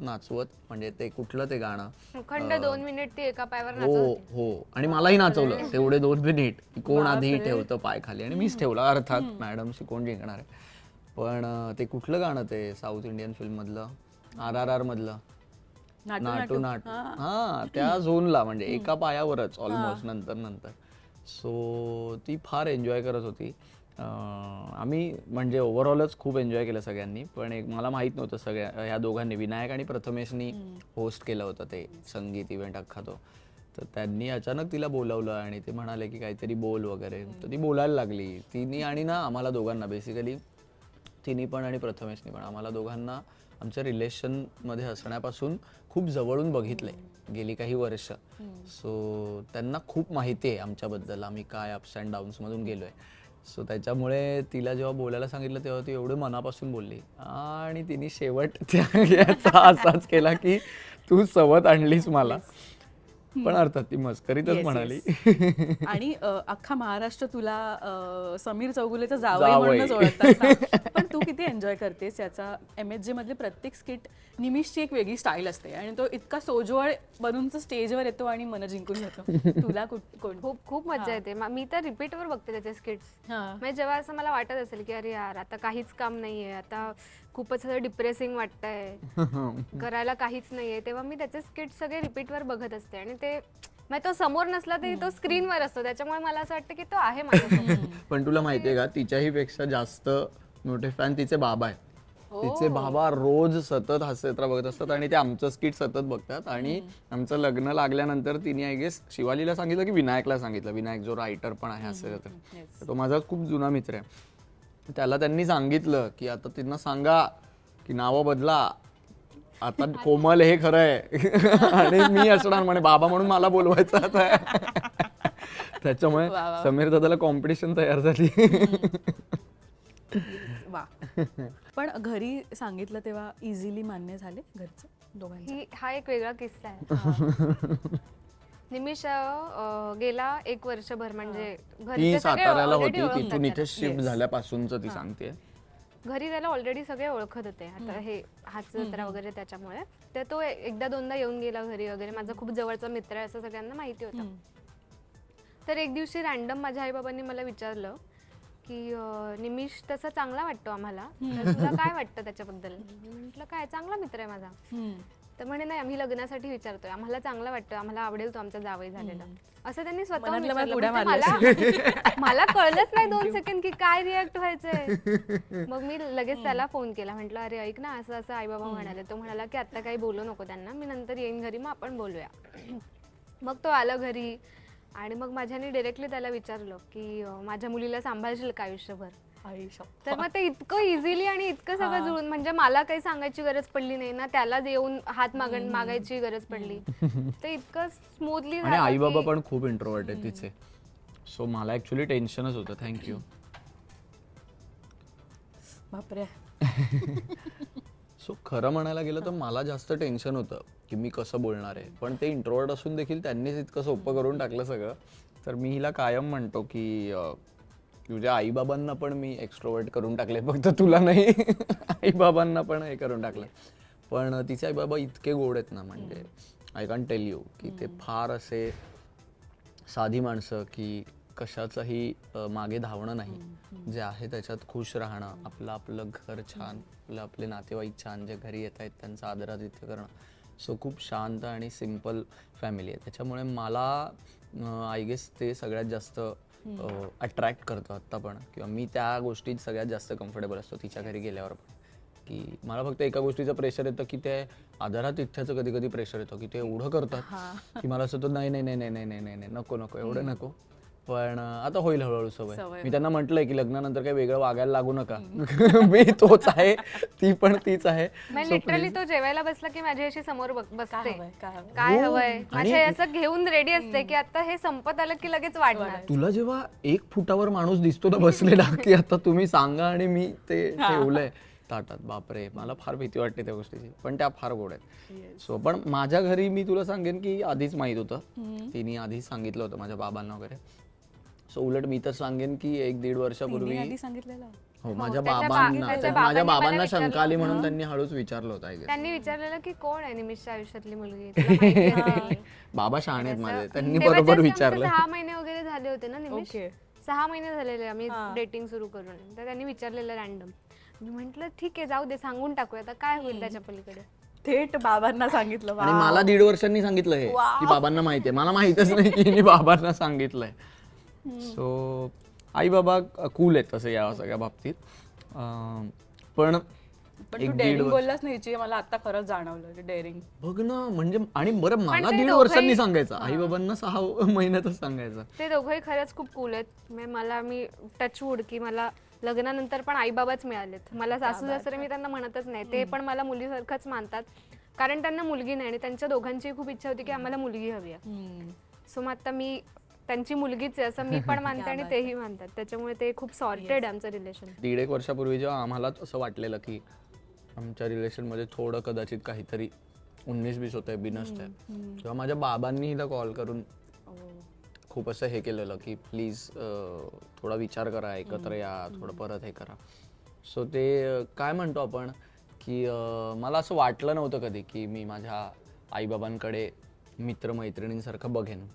म्हणजे ते कुठलं ते गाणं, खंड 2 मिनिट ती एका पायावर नाचत हो होती. हो, आणि मलाही नाचवलं तेवढे 2 मिनिट. कोण आधी ठेवतं पाय खाली आणि मीच ठेवला. अर्थात मॅडमशी कोण जिंकणार आहे. पण ते कुठलं गाणं ते साऊथ इंडियन फिल्म मधलं RRR मधलं नाटू नाटू, हा त्या झोनला म्हणजे एका पायावरच ऑलमोस्ट नंतर. सो ती फार एन्जॉय करत होती. आम्ही म्हणजे ओव्हरऑलच खूप एन्जॉय केलं सगळ्यांनी. पण एक मला माहित नव्हतं ह्या दोघांनी, विनायक आणि प्रथमेशनी होस्ट केलं होतं ते संगीत इव्हेंट अख्खा तो. तर त्यांनी अचानक तिला बोलावलं आणि ते म्हणाले की काहीतरी बोल वगैरे. तर ती बोलायला लागली. तिने आणि ना आम्हाला दोघांना बेसिकली तिने पण आणि प्रथमेशनी पण आम्हाला दोघांना आमच्या रिलेशनमध्ये असण्यापासून खूप जवळून बघितलंय गेली काही वर्ष. सो त्यांना खूप माहिती आहे आमच्याबद्दल, आम्ही काय अप्स अँड डाऊन्समधून गेलोय. सो त्याच्यामुळे तिला जेव्हा बोलायला सांगितलं तेव्हा ती एवढं मनापासून बोलली आणि तिने शेवट याचा असाच केला की तू सवत आणलीस मला. पण अर्थात ती मस्करीतच म्हणाली. आणि अख्खा महाराष्ट्र तुला समीर चौगुलेचा जावई म्हणूनच ओळखतात ना. पण तू किती एन्जॉय करतेस याचा. MSG मधली प्रत्येक स्किट निमिषची एक वेगळी स्टाईल असते आणि तो इतका सोजवळ बनून स्टेजवर येतो आणि मन जिंकून घेतो. तुला कोण खूप मजा येते. मी तर रिपीटवर बघते त्याचे स्किट्स. हा. म्हणजे जेव्हा असं मला वाटत असेल की अरे यार आता काहीच काम नाहीये, आता खूपच डिप्रेसिंग वाटतंय, करायला काहीच नाहीये, तेव्हा मी त्याचे स्किट्स सगळे रिपीटवर बघत असते. आणि ते म्हणजे तो समोर नसला तरी तो स्क्रीनवर असतो, त्याच्यामुळे मला असं वाटतं की तो आहे माझ्यासमोर. पण तुला माहितीये का तिच्याही पेक्षा जास्त मोठे फॅन तिचे बाबा आहेत. तिचे बाबा रोज सतत हास्यचित्र बघत असतात आणि ते आमचं स्किट सतत बघतात. आणि आमचं लग्न लागल्यानंतर तिने आय गेस शिवालीला सांगितलं की विनायकला सांगितलं. विनायक जो रायटर पण आहे हास्यचित्र, तो माझा खूप जुना मित्र आहे. त्याला त्यांनी सांगितलं की आता त्यांना सांगा की नावं बदला, आता कोमल हे खरं आहे आणि मी असणार म्हणे बाबा म्हणून मला बोलवायचं आता. त्याच्यामुळे समीर दादाला कॉम्पिटिशन तयार झाली. वा. पण घरी सांगितलं तेव्हा इझिली मान्य झाले घरचं दोघांचं. हा एक वेगळा किस्सा आहे. निमिष गेला 1 वर्षभर म्हणजे ती घरचे सगळे साताऱ्याला already होती, ओळखतात तिथून इथे त्याला. शिफ्ट झाल्यापासूनच ती सांगते. घरी त्याला ऑलरेडी सगळे ओळखत होते. आता हे हास्यचित्र वगैरे त्याच्यामुळे तर तो एकदा दोनदा येऊन गेला घरी वगैरे. माझा खूप जवळचा मित्र आहे असं सगळ्यांना माहिती होतं. तर एक दिवशी रॅन्डम माझ्या आईबाबांनी मला विचारलं की निमिष तसा चांगला वाटतो आम्हाला, तर तुला काय वाटतं त्याच्याबद्दल. म्हटलं काय, चांगला मित्र आहे माझा. तर म्हणे नाही आम्ही लग्नासाठी विचारतोय, आम्हाला चांगला वाटतं, आम्हाला आवडेल तो आमचा जावई झालेला. असं त्यांनी स्वतः मला कळलंच नाही 2 सेकंड की काय रिॲक्ट व्हायचंय. मग मी लगेच त्याला फोन केला, म्हटलं अरे ऐक ना असं असं आई बाबा म्हणाले. तो म्हणाला की आता काही बोलू नको त्यांना, मी नंतर येईन घरी मग आपण बोलूया. मग तो आला घरी आणि मग माझ्याने डिरेक्टली त्याला विचारलं की माझ्या मुलीला सांभाळशील का आयुष्यभर. तर मग ते इतकं इझिली आणि इतकं सगळं जुळून, म्हणजे मला काही सांगायची गरज पडली नाही ना, त्याला येऊन हात मागायची गरज पडली. ते इतकं स्मूथली. आणि आई बाबा पण खूप इंट्रोवर्ट आहेत तिचे. सो मला ऍक्च्युली टेन्शनच होतं. थँक्यू. बापरे. सो खरं म्हणायला गेलं तर मला जास्त टेन्शन होतं की मी कसं बोलणार आहे, पण ते इंट्रोवर्ट असून देखील त्यांनीच इतकं सोपं करून टाकलं सगळं. तर मी हिला कायम म्हणतो की तुझ्या आईबाबांना पण मी एक्स्ट्रोवर्ट करून टाकले, फक्त तुला नाही. आईबाबांना पण हे करून टाकलं. पण तिचे आईबाबा इतके गोड आहेत ना, म्हणजे आय कॅन टेल यू की ते फार असे साधी माणसं की कशाचंही मागे धावणं नाही, जे आहे त्याच्यात खुश राहणं, आपलं घर छान, आपले नातेवाईक छान, जे घरी येत आहेत त्यांचं आदरातिथ्य करणं. सो खूप शांत आणि सिम्पल फॅमिली आहे. त्याच्यामुळे मला आय गेस ते सगळ्यात जास्त अट्रॅक्ट करतं आत्ता पण, किंवा मी त्या गोष्टीत सगळ्यात जास्त कम्फर्टेबल असतो तिच्या घरी गेल्यावर पण. की मला फक्त एका गोष्टीचं प्रेशर येतं की ते आदरातिथ्याचं कधी कधी प्रेशर येतं की ते एवढं करतात की मला असं होतं नाही नाही नाही नाही नाही नाही नाही नको नको एवढं नको. पण आता होईल हळूहळू सवय. मी त्यांना म्हटलंय की लग्नानंतर काही वेगळं वागायला लागू नका. मी तोच आहे, ती पण तीच आहे. लिटरली तो जेवायला बसला की माझ्याशी समोर बसते, काय काय हो, हवंय आणि माझ्या असं घेऊन रेडी असते की आता हे संपत आलं की लगेच वाढणार. तुला जेव्हा 1 फुटावर माणूस दिसतो ना बसलेला की आता तुम्ही सांगा आणि मी ते ठेवलंय ताटात, बापरे मला फार भीती वाटते त्या गोष्टीची. पण त्या फार गोड आहेत. सो पण माझ्या घरी मी तुला सांगेन की आधीच माहित होतं, तिने आधीच सांगितलं होतं माझ्या बाबांना वगैरे. सो उलट मी तर सांगेन की 1-1.5 वर्षापूर्वी आधी सांगितलेलं. हो माझ्या त्याच्या बाबांना बाबांनी मला शंका आली म्हणून त्यांनी हळूच विचारलं होतं. I guess. त्यांनी विचारलेलं की कोण आहे निमिषच्या आयुष्यातली मुलगी, तुला माहिती असेल. बाबा शहाणे आहेत माझे, त्यांनी तेव्हा बरोबर just आमचे विचारलं. 6 महिने वगैरे झाले होते ना निमिष. ओके. 6 महिने झालेले आम्ही डेटिंग सुरू करून. तर त्यांनी विचारलेलं रॅन्डम. मी म्हंटल ठीक आहे जाऊ दे, सांगून टाकूया आता काय होईल त्याच्या पलीकडे. थेट बाबांना सांगितलं. आणि मला 1.5 वर्षांनी सांगितलं हे की बाबांना माहिती आहे. मला माहितच नाही की हिने बाबांना सांगितलंय. सो आई बाबा कूल आहेत तसं या सगळ्या बाबतीत. पण तू डेअरिंग बोललास ना हिची, मला आता खरंच जाणवलं डेअरिंग. बघ ना, म्हणजे आणि बरं मला ते 1.5 वर्षांनी सांगायचं, आई बाबांना 6 महिन्यातच सांगायचं. ते दोघंही खरंच खूप कूल आहेत. मी टचवूड की मला लग्नानंतर पण आई बाबाच मिळालेत. मला सासू सासरे मी त्यांना म्हणतच नाही, ते पण मला मुलीसारखंच मानतात, कारण त्यांना मुलगी नाही आणि त्यांच्या दोघांची खूप इच्छा होती की आम्हाला मुलगी हवी आहे. सो मग आता मी त्यांची मुलगीच आहे असं मी पण मानते आणि तेही मानतात. त्याच्यामुळे ते खूप सॉर्टेड आहे आमचं रिलेशन. 1.5 वर्षापूर्वी जेव्हा आम्हाला असं वाटलेलं की आमच्या रिलेशनमध्ये थोडं कदाचित काहीतरी 19-20 होतंय, बिनसतंय, तेव्हा माझ्या बाबांनी हिला कॉल करून खूप असं हे केलेलं की प्लीज थोडा विचार करा, एकत्र या, थोडं परत हे करा. सो ते काय म्हणतो आपण की मला असं वाटलं नव्हतं कधी की मी माझ्या आईबाबांकडे मित्रमैत्रिणींसारखं बघेन.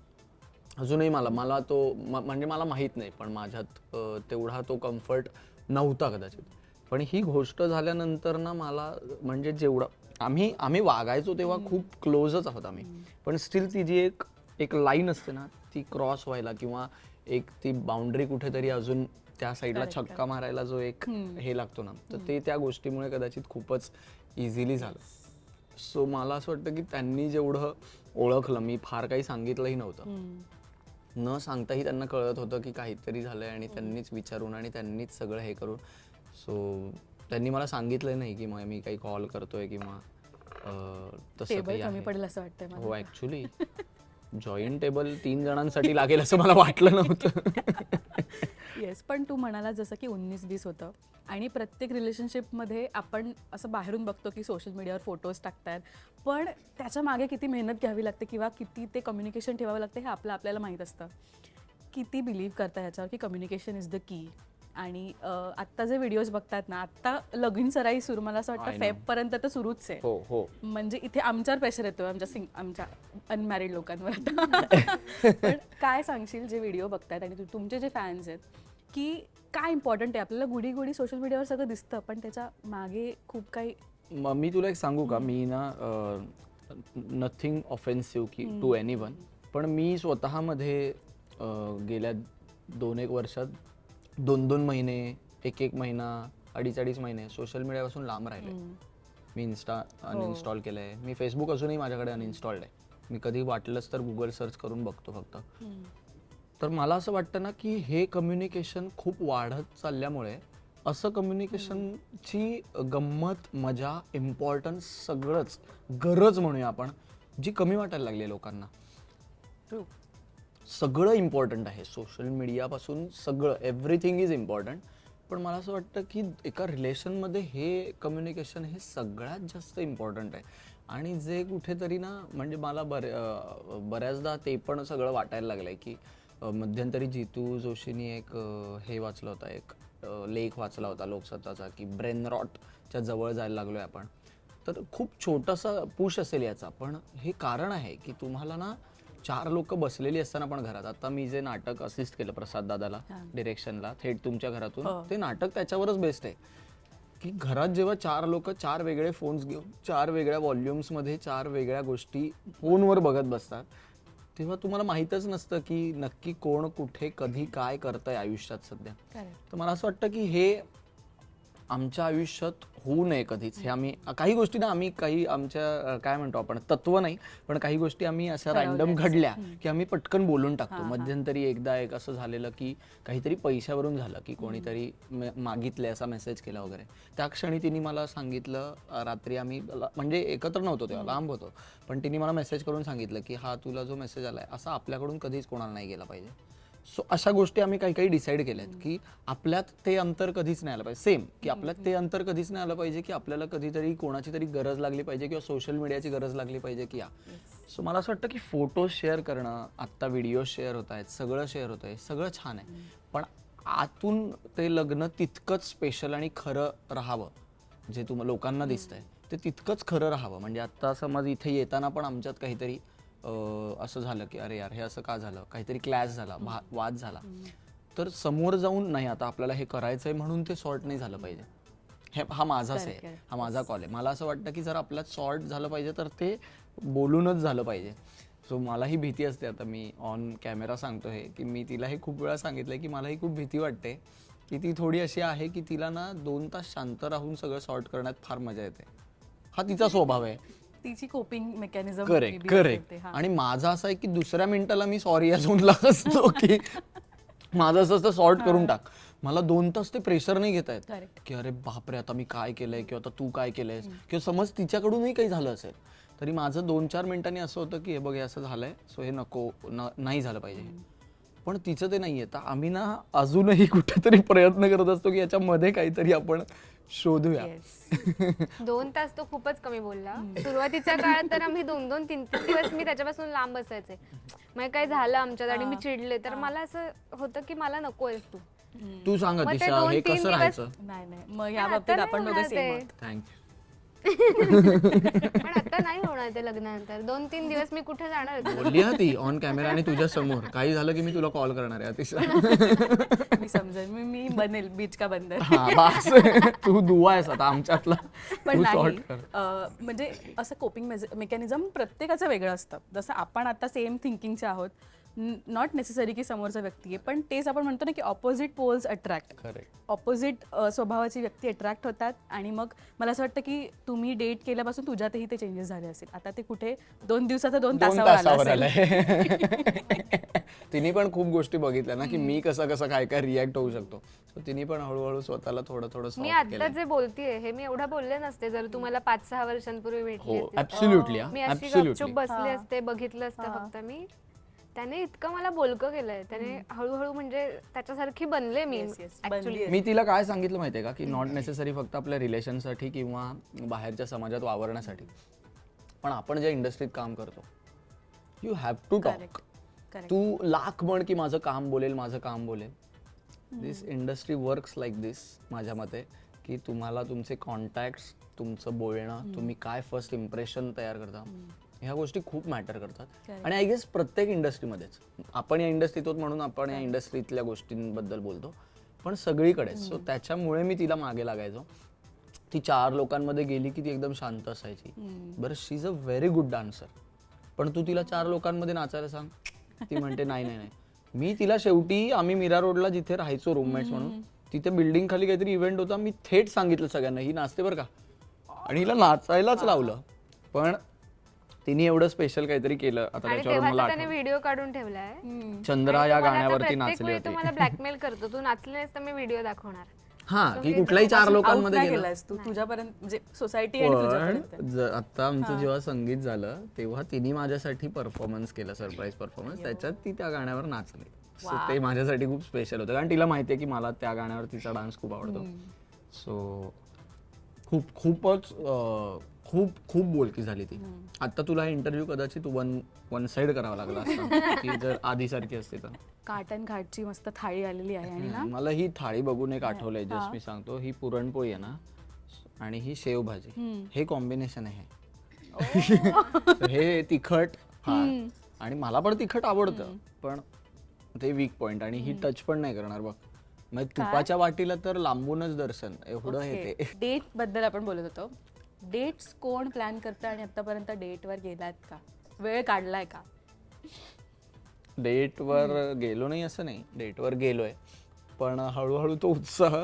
अजूनही मला तो म्हणजे मला माहीत नाही, पण माझ्यात तेवढा तो कम्फर्ट नव्हता कदाचित. पण ही गोष्ट झाल्यानंतर ना मला म्हणजे जेवढं आम्ही वागायचो तेव्हा खूप क्लोजच आहोत आम्ही, पण स्टील ती जी एक लाईन असते ना ती क्रॉस व्हायला किंवा एक ती बाउंड्री कुठेतरी अजून त्या साईडला छक्का मारायला जो एक हे लागतो ना, तर ते त्या गोष्टीमुळे कदाचित खूपच इझिली झालं. सो मला असं वाटतं की त्यांनी जेवढं ओळखलं, मी फार काही सांगितलंही नव्हतं, न सांगताही त्यांना कळत होतं की काहीतरी झालंय आणि त्यांनीच विचारून आणि त्यांनीच सगळं हे करून. सो त्यांनी मला सांगितलं नाही की मग मी काही कॉल करतोय किंवा तसं काही कमी आहे. पडेल असं वाटतंय मला. हो ऍक्च्युली जॉईंट टेबल 3 जणांसाठी लागेल असं मला वाटलं नव्हतं. येस, पण तू म्हणाला जसं की 19-20 होतं आणि प्रत्येक रिलेशनशिपमध्ये आपण असं बाहेरून बघतो की सोशल मीडियावर फोटोज टाकतात, पण त्याच्या मागे किती मेहनत घ्यावी लागते किंवा किती ते कम्युनिकेशन ठेवावं लागतं हे आपल्याला माहीत असतं. किती बिलीव्ह करता ह्याच्यावर की कम्युनिकेशन इज द की. आणि आत्ता जे व्हिडिओज बघतात ना, आत्ता लगीन सराई सुरू, मला असं वाटतं फेबपर्यंत तर सुरूच आहे. हो हो. म्हणजे इथे आमच्यावर प्रेशर येतो आमच्या अनमॅरिड लोकांवर आता. पण काय सांगशील जे व्हिडिओ बघतात आणि तुमचे जे फॅन्स आहेत की काय इम्पॉर्टंट आहे? आपल्याला गुडी गुडी सोशल मीडियावर सगळं दिसतं, पण त्याच्या मागे खूप काही. मी तुला एक सांगू का, मी ना नथिंग ऑफेन्सिव्ह की टू एनीवन, पण मी स्वतःमध्ये गेल्या 2-1 वर्षात 2-2 महिने, 1-1 महिना, 2.5 महिने सोशल मीडियापासून लांब राहिले. मी इन्स्टा अनइन्स्टॉल केलंय, मी फेसबुक अजूनही माझ्याकडे अनइन्स्टॉल्ड आहे. मी कधी वाटलंच तर गुगल सर्च करून बघतो फक्त. तर मला असं वाटतं ना की हे कम्युनिकेशन खूप वाढत चालल्यामुळे असं कम्युनिकेशनची गंमत, मजा, इम्पॉर्टन्स, सगळंच गरज म्हणूया आपण, जी कमी वाटायला लागली आहे लोकांना. सगळं इम्पॉर्टंट आहे, सोशल मीडियापासून सगळं, एव्हरीथिंग इज इम्पॉर्टंट, पण मला असं वाटतं की एका रिलेशनमध्ये हे कम्युनिकेशन हे सगळ्यात जास्त इम्पॉर्टंट आहे. आणि जे कुठेतरी ना म्हणजे मला बऱ्याचदा ते पण सगळं वाटायला लागलंय की मध्यंतरी जितू जोशीनी एक हे वाचलं होतं, एक लेख वाचला होता लोकसत्ताचा, की ब्रेन रॉटच्या जवळ जायला लागलोय आपण. तर खूप छोटासा पुश असेल याचा, पण हे कारण आहे की तुम्हाला ना 4 लोक बसलेली असताना पण घरात, आता मी जे नाटक असिस्ट केलं प्रसाद दादाला डिरेक्शनला थेट तुमच्या घरातून, ते नाटक त्याच्यावरच बेस्ट आहे की घरात जेव्हा 4 लोक 4 वेगळे फोन्स घेऊन 4 वेगळ्या व्हॉल्यूम्समध्ये 4 वेगळ्या गोष्टी फोनवर बघत बसतात, तेव्हा तुम्हाला माहीतच नसतं की नक्की कोण कुठे कधी काय करतंय आयुष्यात सध्या. तर मला असं वाटतं की हे आमच्या आयुष्यात होऊ नये कधीच. हे आम्ही काही गोष्टी ना आम्ही काही आमच्या काय म्हणतो आपण तत्व नाही, पण काही गोष्टी आम्ही अशा रॅन्डम घडल्या की आम्ही पटकन बोलून टाकतो. मध्यंतरी एकदा एक असं झालेलं की काहीतरी पैशावरून झालं की कोणीतरी मागितले असा मेसेज केला वगैरे. त्या क्षणी तिने मला सांगितलं, रात्री आम्ही म्हणजे एकत्र नव्हतो तेव्हा, लांब होतो, पण तिने मला मेसेज करून सांगितलं की हा तुला जो मेसेज आलाय असा आपल्याकडून कधीच कोणाला नाही गेला पाहिजे. सो अशा गोष्टी आम्ही काही काही डिसाईड केल्यात की आपल्यात ते अंतर कधीच नाही आलं पाहिजे. सेम की आपल्यात ते अंतर कधीच नाही आलं पाहिजे की आपल्याला कधीतरी कोणाची तरी गरज लागली पाहिजे किंवा सोशल मीडियाची गरज लागली पाहिजे की सो मला असं वाटतं की फोटो शेअर करणं, आत्ता व्हिडिओ शेअर होत आहेत, सगळं शेअर होत आहे, सगळं छान आहे, पण आतून ते लग्न तितकंच स्पेशल आणि खरं राहावं. जे तुम्हाला लोकांना दिसतंय ते तितकंच खरं राहावं. म्हणजे आत्ता समज इथे येताना पण आमच्यात काहीतरी असं झालं की अरे यार हे असं का झालं, काहीतरी क्लॅश झाला, वाद झाला, तर समोर जाऊन नाही आता आपल्याला हे करायचंय म्हणून ते सॉर्ट नाही झालं पाहिजे. हा माझाच आहे, हा माझा कॉल आहे. मला असं वाटतं की जर आपल्यात सॉर्ट झालं पाहिजे तर ते बोलूनच झालं पाहिजे. सो मलाही भीती असते, आता मी ऑन कॅमेरा सांगतो हे की मी तिला हे खूप वेळा सांगितलंय की मलाही खूप भीती वाटते की ती थोडी अशी आहे की तिला ना 2 तास शांत राहून सगळं सॉर्ट करण्यात फार मजा येते. हा तिचा स्वभाव आहे. तिची कोपिंग मेकॅनिझम. करेक्ट. आणि माझा असा आहे की दुसऱ्या मिनिटाला मी सॉरी अजूनला असतो की माझं असं असतं सॉर्ट करून टाक. मला 2 तास ते प्रेशर नाही घेता येत की अरे बापरे आता मी काय केलंय किंवा आता तू काय केलंयस, किंवा समज तिच्याकडूनही काही झालं असेल तरी माझं 2-4 मिनिटांनी असं होतं की हे बघ हे असं झालंय, सो हे नको नाही झालं पाहिजे. पण तिचं ते नाहीये. तर आम्ही ना अजूनही कुठेतरी प्रयत्न करत असतो की याच्यामध्ये काहीतरी आपण शोधूया. 2 तास तो खूपच कमी बोलला. सुरुवातीच्या काळात तर आम्ही 2-2, 3-3 दिवस मी त्याच्यापासून लांब असायचे. मग काही झालं आमच्यात आणि मी चिडले तर मला असं होतं की मला नकोयस तू सांग मग ते दिशा, हे 2-3 कसं राहायचं. नाही मग या बाबतीत आपण दोघे सेम. थँक्यू. पण आता नाही होणार ते लग्नानंतर. 2-3 दिवस मी कुठे जाणार होते? बोलली हा ती ऑन कॅमेरा आणि तुझ्या समोर काही झालं की मी तुला कॉल करणार आहे अतिशय. मी समजेल, मी बनेल बीच का बंदर. हा बस तू दुवा आहेस आता आमच्यातला. पण तू नाही सॉर्ट कर. म्हणजे असं कोपिंग मेकॅनिझम प्रत्येकाचं वेगळं असतं. जसं आपण आता सेम थिंकिंगचे आहोत, नॉट नेसेसरी की समोरचा व्यक्ती आहे, पण तेच आपण म्हणतो ना की opposite poles attract. Correct. Opposite स्वभावाची व्यक्ती अट्रॅक्ट होतात. आणि मग मला असं वाटतं की तुम्ही डेट केल्यापासून तुझ्यातही ते चेंजेस झाले असतील. आता ते कुठे 2 दिवसाचं 2 तासावर आलं असेल. तिने पण खूप गोष्टी बघितल्या ना की मी कसं काय काय रिॲक्ट होऊ शकतो. तिने पण हळूहळू स्वतःला थोडं मी सॉफ्ट आता केलं. जे बोलतेय हे मी एवढं बोलले नसते जर तुम्हाला 5-6 वर्षांपूर्वी भेटली हो असती. ऍब्सोल्युटली मी अशी ऍब्सोल्युटली. गपचूप बसले असते, बघितलं असतं फक्त मी. त्याने इतकं मला बोलकं केलंय, त्याने हळूहळू म्हणजे त्याच्यासारखी बनले मी ऍक्च्युली. मी तिला काय सांगितलं माहितीये का की नॉट नेसेसरी फक्त आपल्या रिलेशनसाठी किंवा बाहेरच्या समाजात वावरण्यासाठी, पण आपण ज्या इंडस्ट्रीत काम करतो यू हॅव टू टॉक. तू लाख म्हण की माझं काम बोलेल. दिस इंडस्ट्री वर्क्स लाईक दिस माझ्या मते, की तुम्हाला तुमचे कॉन्टॅक्ट्स, तुमचं बोलणं, तुम्ही काय फर्स्ट इम्प्रेशन तयार करता, ह्या गोष्टी खूप मॅटर करतात. आणि आय गेस प्रत्येक इंडस्ट्रीमध्येच, आपण या इंडस्ट्रीत आहोत म्हणून आपण या इंडस्ट्रीतल्या गोष्टींबद्दल बोलतो, पण सगळीकडेच. सो त्याच्यामुळे मी तिला मागे लागायचो. ती 4 लोकांमध्ये गेली की ती एकदम शांत असायची. बरं, she is a very good dancer, पण तू तिला 4 लोकांमध्ये नाचायला सांग, ती म्हणते नाही. मी तिला शेवटी, आम्ही मीरा रोडला जिथे राहायचो रूममेट्स म्हणून, तिथे बिल्डिंग खाली काहीतरी इव्हेंट होता, मी थेट सांगितलं सगळ्यांना ही नाचते बरं का, आणि हिला नाचायलाच लावलं. पण तिने एवढं स्पेशल काहीतरी केलं. आता त्याच्यावर मला त्याने व्हिडिओ काढून ठेवलाय. चंद्रा या आणि तो मला आता गाण्यावरती प्रत्येक नाचली वेळी होती. तो मला ब्लॅकमेल करतो, तू नाचली नाहीस तर मी व्हिडिओ दाखवणार. हा की कुठल्याही 4 लोकांमध्ये गेलं. गेलास तू तुझ्यापर्यंत म्हणजे सोसायटी आणि तुझ्यापर्यंत. पण आता आमचं जेव्हा संगीत झालं तेव्हा तिने माझ्यासाठी परफॉर्मन्स केला, सरप्राईज परफॉर्मन्स. त्याच्यात ती त्या गाण्यावर नाचली. सो ते माझ्यासाठी खूप स्पेशल होतं, कारण तिला माहिती आहे की मला त्या गाण्यावर तिचा डान्स खूप आवडतो. सो खूपच खूप खूप बोलकी झाली ती. आता तुला इंटरव्ह्यू कदाचित वन साइड करावा लागला असता की जर आधी सारखी असते तर. काटन घाटची मस्त थाळी आलेली आहे आणि ना मला ही थाळी बघून एक आठवलंय, जस्ट मी सांगतो. ही पुरणपोळी आहे ना आणि ही शेव भाजी, हे कॉम्बिनेशन आहे. हे तिखट फार, आणि मला पण तिखट आवडतं, पण ते वीक पॉइंट. आणि ही टच पण नाही करणार बघ, मग तुपाच्या वाटीला तर लांबूनच दर्शन एवढं हे ते. डेट बद्दल आपण बोलत होतो. डेट्स कोण प्लॅन करतं आणि आतापर्यंत डेटवर गेलात का, वेळ काढलाय का? डेटवर गेलो नाही असं नाही, डेटवर गेलोय, पण हळूहळू तो उत्साह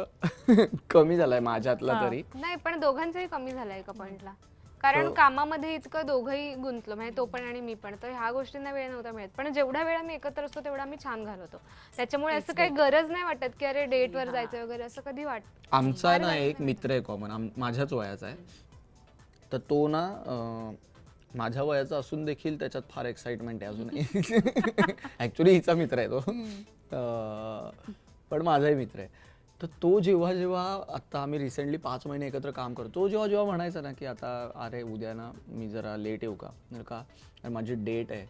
कमी झालाय माझ्यातला तरी. नाही, पण दोघांचाही कमी झालाय एका पॉइंटला, कारण कामामध्ये इतकं दोघंही गुंतलो, म्हणजे तो पण आणि मी पण, तर ह्या गोष्टींना वेळ नव्हता मिळत. पण जेवढा वेळ आम्ही एकत्र असतो तेवढा आम्ही छान घालवतो. त्याच्यामुळे असं काही गरज नाही वाटत की अरे डेटवर जायचं वगैरे, असं कधी वाटत. आमचा ना एक मित्र आहे कॉमन, माझ्याच वयाचा आहे. तर तो ना माझ्या वयाचा असून देखील त्याच्यात फार एक्साइटमेंट आहे अजूनही. ऍक्च्युली हिचा मित्र आहे तो, पण माझाही मित्र आहे. तर तो जेव्हा जेव्हा आता आम्ही रिसेंटली 5 महिने एकत्र काम करतो, तो जेव्हा जेव्हा म्हणायचा ना की आता अरे उद्या ना मी जरा लेट येऊ का, का आणि माझी डेट आहे,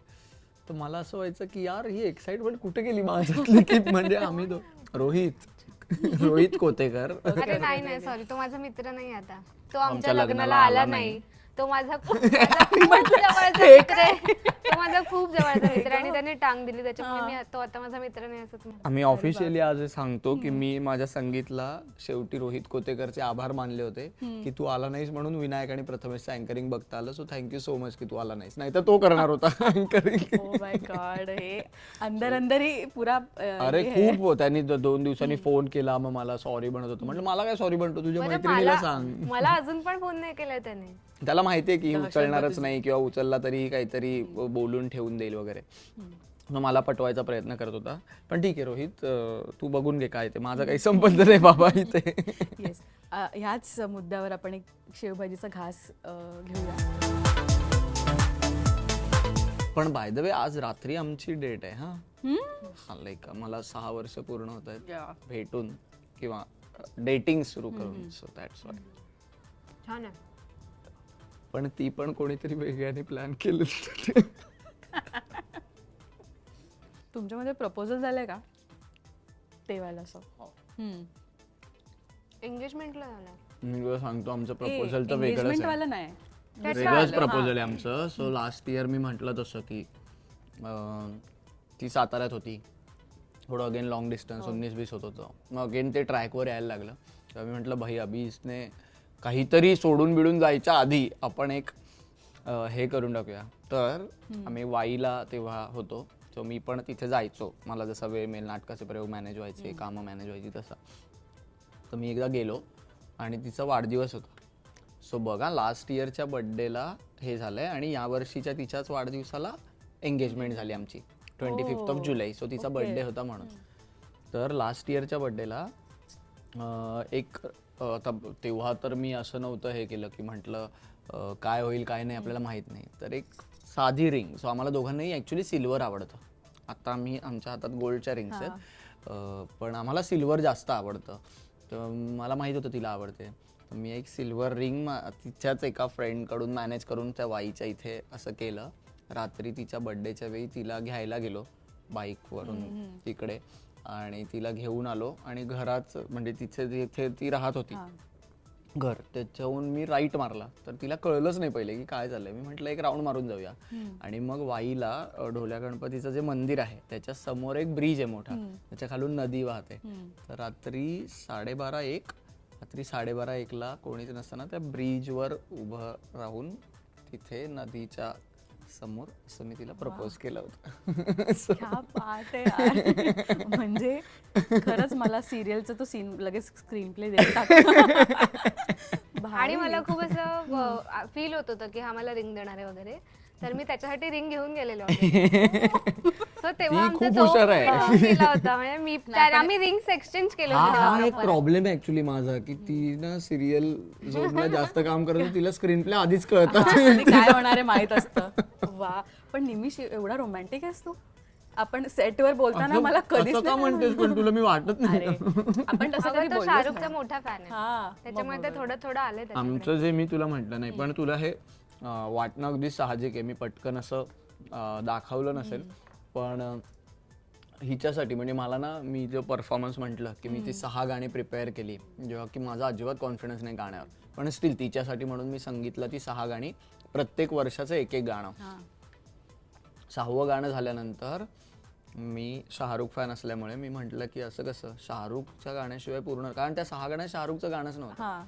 तर मला असं व्हायचं की यार ही एक्साइटमेंट कुठे गेली माझ्यातली, की म्हणजे आम्ही रोहित कोतेकर. अरे नाही सॉरी, तो माझा मित्र नाही आता, तो आमच्या लग्नाला आला नाही. तो माझा खूप जवळचा मित्र आहे, तो माझा खूप जवळचा मित्र, आणि त्याने टांग दिली, त्याच्यामुळे तो आता माझा मित्र नाही असंच म्हणतो. आम्ही ऑफिशियली आज हे सांगतो की मी माझ्या संगीतला शेवटी रोहित कोतेकरचे आभार मानले होते की तू आला नाहीस म्हणून विनायक आणि प्रथमेशचं अँकरिंग बघता आलं. सो थँक्यू सो मच की तू आला नाहीस, नाहीतर तो करणार होता अँकरिंग. ओ माय गॉड, हे अंदर ही पुरा अरे खूप त्यांनी 2 दिवसांनी फोन केला, मग मला सॉरी म्हणत होतो. म्हटलं मला काय सॉरी म्हणतो, तुझ्या मैत्रिणीला सांग. मला अजून पण फोन नाही केलाय त्याने. त्याला माहितीये की उचलणारच नाही, किंवा उचलला तरी काहीतरी बोलून ठेवून देईल वगैरे. मग मला पटवायचा प्रयत्न करत होता. पण ठीक आहे रोहित, तू बघून घे काय ते, माझा काही संबंध नाही बाबा इथे. येस, ह्याच मुद्द्यावर आपण एक शेवभाजीचा घास घेऊया. पण बाय द वे आज रात्री आमची डेट आहे. हा लाईक मला 6 वर्ष पूर्ण होत आहेत भेटून किंवा डेटिंग सुरू करून. So that's why. छान आहे. पण ती पण कोणीतरी वेगळ्याने प्लॅन केलं. तुमच्यामध्ये प्रपोजल झालंय का तेव्हाला? असं एंगेजमेंटला झालं. मी तुला सांगतो, आमचं प्रपोजल तर वेगळंच एंगेजमेंट आहे, वाला नाही, वेगळंच प्रपोजल आहे आमचं. सो लास्ट इयर मी म्हटलं तसं की ती साताऱ्यात होती, थोडं अगेन लॉंग डिस्टन्स 19-20 होत होतं. मग अगेन ते ट्रॅकवर यायला लागलं. तेव्हा मी म्हटलं भाई अभि इसने काहीतरी सोडून बिडून जायच्या आधी आपण एक हे करून टाकूया. तर आम्ही वाईला तेव्हा होतो, सो मी पण तिथे जायचो, मला जसा वेळ मिळेल, नाटकाचे प्रयोग मॅनेज व्हायचे, कामं मॅनेज व्हायची तसा. तर मी एकदा गेलो आणि तिचा वाढदिवस होता. सो बघा, लास्ट इयरच्या बड्डेला हे झालंय आणि या वर्षीच्या तिच्याच वाढदिवसाला एंगेजमेंट झाली आमची 25 जुलै. सो तिचा बड्डे होता म्हणून. तर लास्ट इयरच्या बड्डेला एक तेव्हा तर मी असं नव्हतं हे केलं की म्हटलं काय होईल काय नाही आपल्याला माहित नाही, तर एक साधी रिंग. सो आम्हाला दोघांनाही ॲक्च्युली सिल्वर आवडतं. आता आमच्या हातात गोल्डच्या रिंग्स आहेत, पण आम्हाला सिल्वर जास्त आवडतं. तर मला माहित होतं तिला आवडते, तर मी एक सिल्वर रिंग तिच्याच एका फ्रेंडकडून मॅनेज करून त्या वाईच्या इथे असं केलं. रात्री तिच्या बड्डेच्या वेळी तिला घ्यायला गेलो बाईकवरून तिकडे, आणि तिला घेऊन आलो. आणि घरात म्हणजे तिथे ती राहत होती घर, त्याच्याहून मी राईट मारला, तर तिला कळलंच नाही पहिले की काय झालंय. मी म्हटलं एक राऊंड मारून जाऊया. आणि मग वाईला ढोल्या गणपतीचं जे मंदिर आहे त्याच्या समोर एक ब्रिज आहे मोठा, त्याच्या खालून नदी वाहते. तर रात्री 12:30-1ला कोणीच नसताना त्या ब्रिजवर उभं राहून तिथे नदीच्या समोर असं मी तिला प्रपोज केलं होतं. क्या बात आहे यार. म्हणजे खरंच मला सिरियलचा तो सीन लगेच स्क्रीन प्ले देतात. आणि मला खूप असं फील होत होतं की हा मला रिंग देणार आहे वगैरे, तर मी त्याच्यासाठी रिंग घेऊन गेलेलो. सो तेव्हा ती आमचा खूप जो हुशार आहे. केला होता म्हणजे मी आम्ही रिंग्स एक्सचेंज केले होते हा तेव्हा. एक प्रॉब्लेम आहे ऍक्च्युली माझा की ती ना सिरियल जोडला जास्त काम करत तिला स्क्रीन प्ले आधीच कळतात. आधी काय होणार आहे माहित असतं. वा, पण निमिष एवढा रोमॅन्टिक आहेस तू. आपण सेटवर बोलताना मला कधीच असं का नाही म्हणतेस पण तुला मी वाटत नाही. अरे, आपण तसं अगं, कधी तो बोललोच शाहरुखचा नाही. मोठा फॅन आहे हा, त्याच्यामुळे ते थोडं थोडं आले त्याच्याकडे. आमचं जे मी तुला म्हटलं नाही पण तुला हे वाटणं अगदी साहजिक आहे. मी पटकन असं दाखवलं नसेल पण हिच्यासाठी म्हणजे मला ना मी जो परफॉर्मन्स म्हटलं की मी ती 6 गाणी प्रिपेअर केली जेव्हा की माझा अजिबात कॉन्फिडन्स नाही गाण्यावर, पण स्टील तिच्यासाठी म्हणून मी सांगितलं ती 6 गाणी, प्रत्येक वर्षाचं एक एक गाणं. हा. 6वं गाणं झाल्यानंतर मी शाहरुख फॅन असल्यामुळे मी म्हटलं की असं कसं शाहरुखच्या गाण्याशिवाय पूर्ण, कारण त्या 6 गाण्यात शाहरुखचं गाणंच नव्हतं. हा,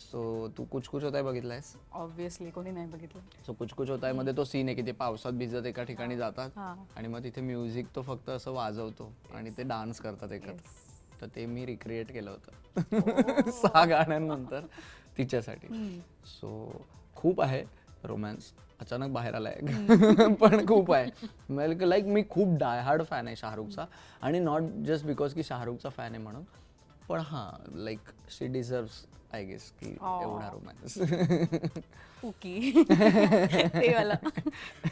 सो तू कुछ कुछ होता है बघितलायस? ऑब्विसली कोणी नाही बघितलं. सो कुछ कुछ होता है मध्ये तो सीन आहे की ते पावसात भिजत एका ठिकाणी जातात हा. आणि मग तिथे म्युझिक तो फक्त असं वाजवतो आणि ते डान्स करतात एकत्र. तर ते मी रिक्रिएट केलं होतं 6 गाण्यांनंतर तिच्यासाठी. सो खूप आहे रोमॅन्स, अचानक बाहेर आलाय पण खूप आहे. लाईक मी खूप डायहार्ड फॅन आहे शाहरुखचा आणि नॉट जस्ट बिकॉज की शाहरुखचा फॅन आहे म्हणून, पण हां like she deserves I guess की एवढा रोमॅन्स. कुकी ते वाला.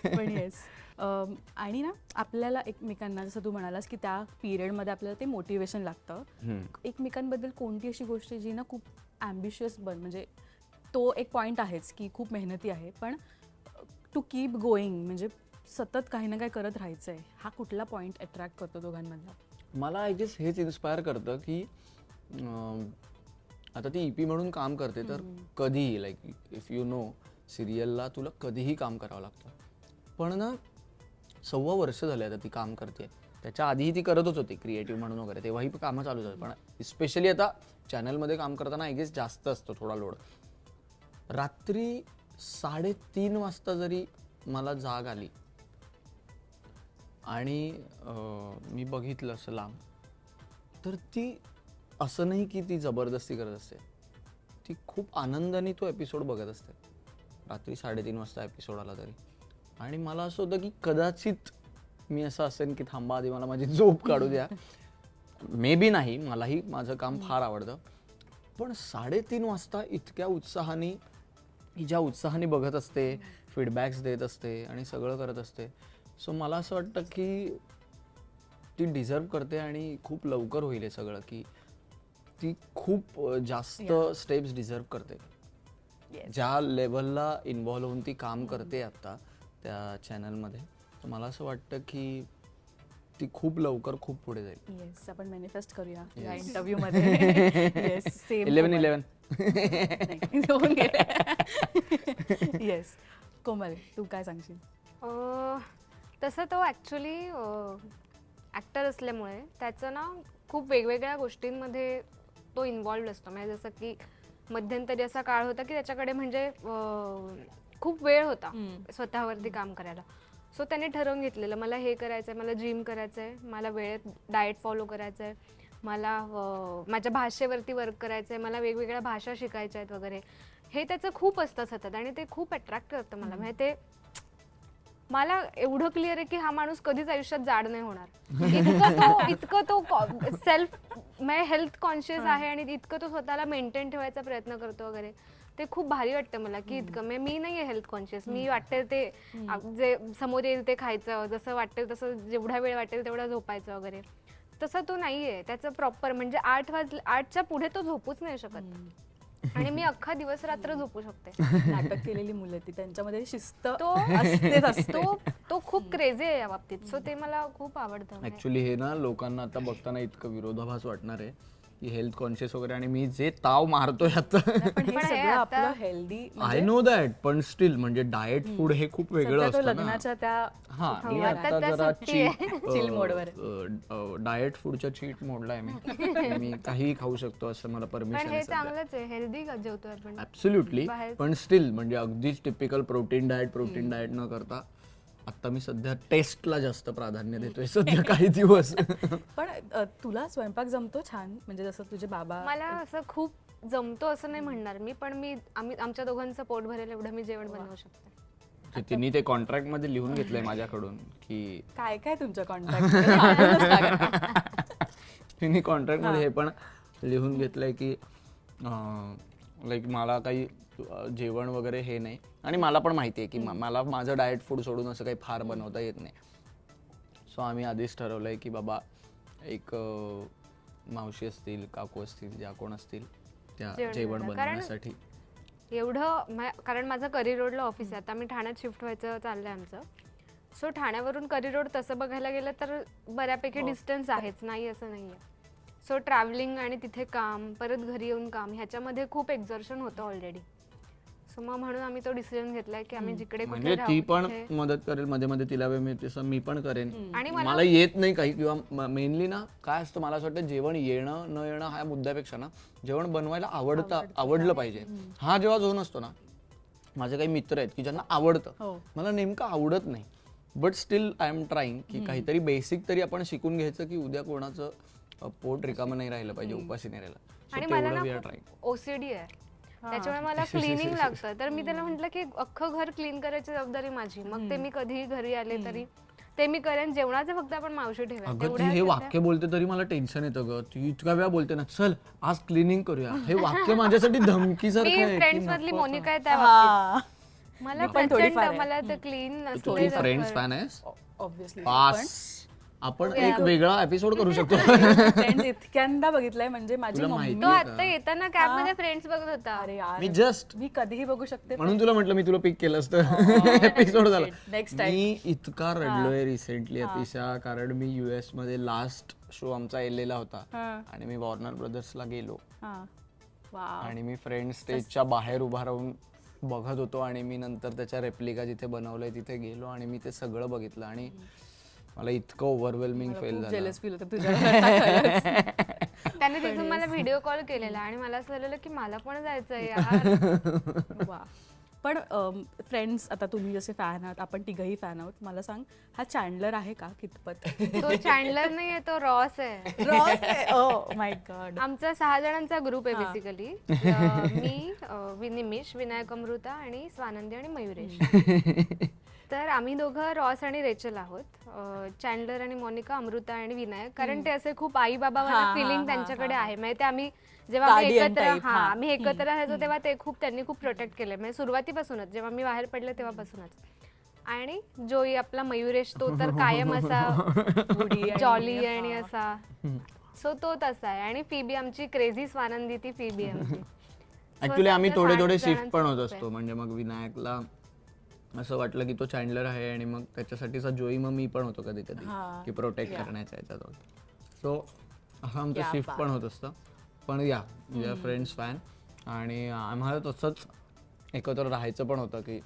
पण येस, आणि ना आपल्याला एकमेकांना जसं तू म्हणालास की त्या पिरियडमध्ये आपल्याला ते मोटिवेशन लागतं एकमेकांबद्दल. कोणती अशी गोष्ट जी ना खूप ॲम्बिशियस म्हणजे तो एक पॉईंट आहेच की खूप मेहनती आहे, पण टू कीप गोईंग म्हणजे सतत काही ना काही करत राहायचं आहे, हा कुठला पॉईंट अट्रॅक्ट करतो दोघांमधला? मला आय गेस हेच इन्स्पायर करतं की आता ती EP म्हणून काम करते तर कधीही लाईक इफ यू नो सिरियलला तुला कधीही काम करावं लागतं, पण ना 6 वर्ष झाले आता ती काम करते. त्याच्या आधीही ती करतच होती क्रिएटिव्ह म्हणून वगैरे, तेव्हाही कामं चालू झाली, पण स्पेशली आता चॅनलमध्ये काम करताना आय गेस जास्त असतो थोडा लोड. रात्री 3:30 वाजता जरी मला जाग आली आणि मी बघितलं असं लांब, तर ती असं नाही की ती जबरदस्ती करत असते, ती खूप आनंदाने तो एपिसोड बघत असते. रात्री 3:30 वाजता एपिसोड आला तरी. आणि मला असं होतं की कदाचित मी असं असेन की थांबा आधी मला माझी झोप काढू द्या. मे बी नाही, मलाही माझं काम फार आवडतं, पण 3:30 वाजता इतक्या उत्साहाने, ज्या उत्साहाने बघत असते, फीडबॅक्स देत असते आणि सगळं करत असते. सो मला असं वाटतं की ती डिझर्व करते आणि खूप लवकर होईल हे सगळं, की ती खूप जास्त स्टेप्स डिझर्व करते. ज्या लेवलला इन्व्हॉल्व होऊन ती काम करते आता त्या चॅनलमध्ये, तर मला असं वाटतं की ती खूप लवकर खूप पुढे जाईल. येस, आपण मॅनिफेस्ट करूया या इंटरव्ह्यूमध्ये. Yes, same 11-11. येस. कोमल, तू काय सांगशील? तसं तो ॲक्च्युली ॲक्टर असल्यामुळे त्याचं ना खूप वेगवेगळ्या गोष्टींमध्ये तो इन्व्हॉल्व्ड असतो. म्हणजे जसं की मध्यंतरी असा काळ होता की त्याच्याकडे म्हणजे खूप वेळ होता स्वतःवरती काम करायला. सो त्याने ठरवून घेतलेलं मला हे करायचं आहे, मला जिम करायचं आहे, मला वेळेत डाएट फॉलो करायचं आहे, मला माझ्या भाषेवरती वर्क करायचं आहे, मला वेगवेगळ्या भाषा शिकायच्या आहेत वगैरे. हे त्याचं खूप असतं सतत आणि ते खूप अट्रॅक्ट करतं मला. म्हणजे ते मला एवढं क्लिअर आहे की हा माणूस कधीच आयुष्यात जाड नाही होणार. इतकं तो सेल्फ म्हणजे हेल्थ कॉन्शियस आहे आणि इतकं तो स्वतःला मेंटेन ठेवायचा प्रयत्न करतो वगैरे. ते खूप भारी वाटतं मला की इतकं मी नाही आहे हेल्थ कॉन्शियस. मी वाटेल ते जे समोर येईल ते खायचं, जसं वाटेल तसं, जेवढा वेळ वाटेल तेवढा झोपायचं वगैरे. तसं तो नाही आहे. त्याचं प्रॉपर म्हणजे 8च्या पुढे तो झोपूच नाही शकत. आणि मी अख्खा दिवस रात्र झोपू शकते. नाटक केलेली मुलं ती, त्यांच्यामध्ये शिस्त तो असतेच असते. तो खूप क्रेझी आहे या बाबतीत. सो ते मला खूप आवडतं. ऍक्च्युली हे ना लोकांना आता बघताना इतकं विरोधाभास वाटणार आहे की हेल्थ कॉन्शियस वगैरे, आणि मी जे ताव मारतोय आता, पण हे सगळं आपलं हेल्दी, आय नो दॅट, पण स्टील म्हणजे डाएट फूड हे खूप वेगळं असतं ना. लग्नाच्या त्या हा, मी आता त्या जरा चिल मोडवर डाएट फूडच्या चीट मोडला आहे मी. मी काहीही खाऊ शकतो असं मला पण परमिशन हे आहे. चांगलंच आहे, हेल्दी जेवतो आपण. ऍब्सोल्युटली, बाहेर- पण स्टील म्हणजे अगदीच टिपिकल प्रोटीन डाएट न करता आता मी सध्या टेस्टला जास्त प्राधान्य देतोय सध्या काही दिवस. पण तुला स्वयंपाक जमतो छान, म्हणजे जसं तुझे बाबा? मला असं खूप जमतो असं नाही म्हणणार मी, पण आम्ही आमच्या दोघांचं पोट भरेल एवढं मी जेवण बनवू शकते. तिने ते कॉन्ट्रॅक्ट मध्ये लिहून घेतलंय माझ्याकडून की काय काय तुमच्या कॉन्टॅक्ट? तिने कॉन्ट्रॅक्ट मध्ये हे पण लिहून घेतलंय की लाईक मला काही जेवण वगैरे हे नाही, आणि मला पण माहिती आहे की मला माझं डाएट फूड सोडून असं काही फार बनवता येत नाही. सो आम्ही आधीच ठरवलंय की बाबा एक मावशी असतील, काकू असतील, ज्या कोण असतील त्या जेवण बनवण्यासाठी. कारण माझं करी रोडला ऑफिस आहे, आता मी ठाण्यात शिफ्ट व्हायचं चाललंय आमचं. सो ठाण्यावरून करी रोड तसं बघायला गेलं तर बऱ्यापैकी डिस्टन्स आहेच, नाही असं नाहीये. सो ट्रॅव्हलिंग आणि तिथे काम, परत घरी येऊन काम, ह्याच्यामध्ये खूप एक्झर्शन होतं ऑलरेडी. सो मग म्हणून आम्ही तो डिसिजन घेतलाय की आम्ही जिकडे कुठे म्हणजे ती पण मदत करेल, मध्ये मध्ये तिला वेळ मिळते तसं मी पण करेन. आणि मला येत नाही काही, किंवा मेनली ना काय असतं, मला असं वाटतं जेवण येणं न येणं ह्या मुद्द्यापेक्षा ना जेवण बनवायला आवडलं पाहिजे. हा जेव्हा झोन असतो ना, माझे काही मित्र आहेत की ज्यांना आवडतं, मला नेमकं आवडत नाही, but still I am trying की काहीतरी बेसिक तरी आपण शिकून घ्यायचं की उद्या कोणाचं पोट रिकामं नाही राहिलं पाहिजे, उपाशी नाही राहिलं. आणि मला ना ओसीडी आहे, त्याच्यामुळे मला क्लिनिंग लागतं. तर मी त्याला म्हटलं की अख्खं घर क्लीन करायची जबाबदारी माझी, मग ते मी कधीही घरी आले तरी ते मी करेन. जेवणाचं फक्त आपण मावशी ठेवा. अगं ती हे वाक्य बोलते तरी मला टेन्शन येतं ग. ती इतक्या वेळा बोलते ना, चल आज क्लिनिंग करूया, हे वाक्य माझ्यासाठी धमकीसारखं आहे. फ्रेंड्स मधली मोनिका आहे त्या बाबतीत. मला प्रचंड मला ते क्लीन तू फ्रेंड्स फॅन आहेस ऑब्व्हियसली. पास. आपण एक वेगळा एपिसोड करू शकतो. फ्रेंड्स इतक्यांदा बघितलंय, म्हणजे माझी मम्मी तो आता येताना कॅब मध्ये फ्रेंड्स बघत होता. अरे यार, मी जस्ट मी कधीही बघू शकते. म्हणून तुला म्हटलं मी तुला पिक केलं असतं. एपिसोड झाला. नेक्स्ट मी इतका रडलोय रिसेंटली अतिशय, कारण मी US मध्ये लास्ट शो आमचा एलेला होता आणि मी वॉर्नर ब्रदर्सला गेलो आणि मी फ्रेंड स्टेजच्या बाहेर उभा राहून बघत होतो, आणि मी नंतर त्याच्या रेप्लिका जिथे बनवलंय तिथे गेलो आणि मी ते सगळं बघितलं आणि मला इतकं ओव्हरवेल्मिंग फील झालं. जेलस फील होतं तुझ्या. त्याने तिथून मला व्हिडिओ कॉल केलेला आणि मला असं झालेलं की मला पण जायचंय यार. वा. पण फ्रेंड्स, आता तुम्ही जसे फॅन आहात, आपण तिघही फॅन आहोत, मला सांग हा चॅन्डलर आहे का कितपत? तो चॅन्डलर नाहीये, तो रॉस आहे. Oh my God. आमचा 6 जणांचा ग्रुप आहे बेसिकली. मी, निमिष, विनायक, अमृता आणि स्वानंदी आणि मयुरेश. तर आम्ही दोघं रॉस आणि रेचल आहोत. चॅन्डलर आणि मोनिका, अमृता आणि विनायक, कारण ते असे खूप आई बाबा फिलिंग त्यांच्याकडे आहे. म्हणजे ते आम्ही जेव्हा आम्ही एकत्र राहायचो तेव्हा ते त्यांनी खूप प्रोटेक्ट केले, म्हणजे सुरुवातीपासूनच, जेव्हा मी बाहेर पडले तेव्हापासूनच. आणि जोई आपला मयुरेश, तो तर कायम असा जॉली आणि असा, सो तो तसा आहे. आणि फिबी आमची क्रेझी स्वानंदी, ती फिबी आमची. ऍक्च्युली आम्ही थोडे शिफ्ट पण होत असतो, म्हणजे मग विनायकला असं वाटलं की तो चॅन्डलर आहे आणि मग त्याच्यासाठीचा जोई मग मी पण होतो कधी कधी की प्रोटेक्ट करण्याच्या याच्यात. सो असं आमचं शिफ्ट पण होत असतं. पण वी आर फ्रेंड्स फॅन, आणि आम्हाला तसंच एकत्र राहायचं पण होतं की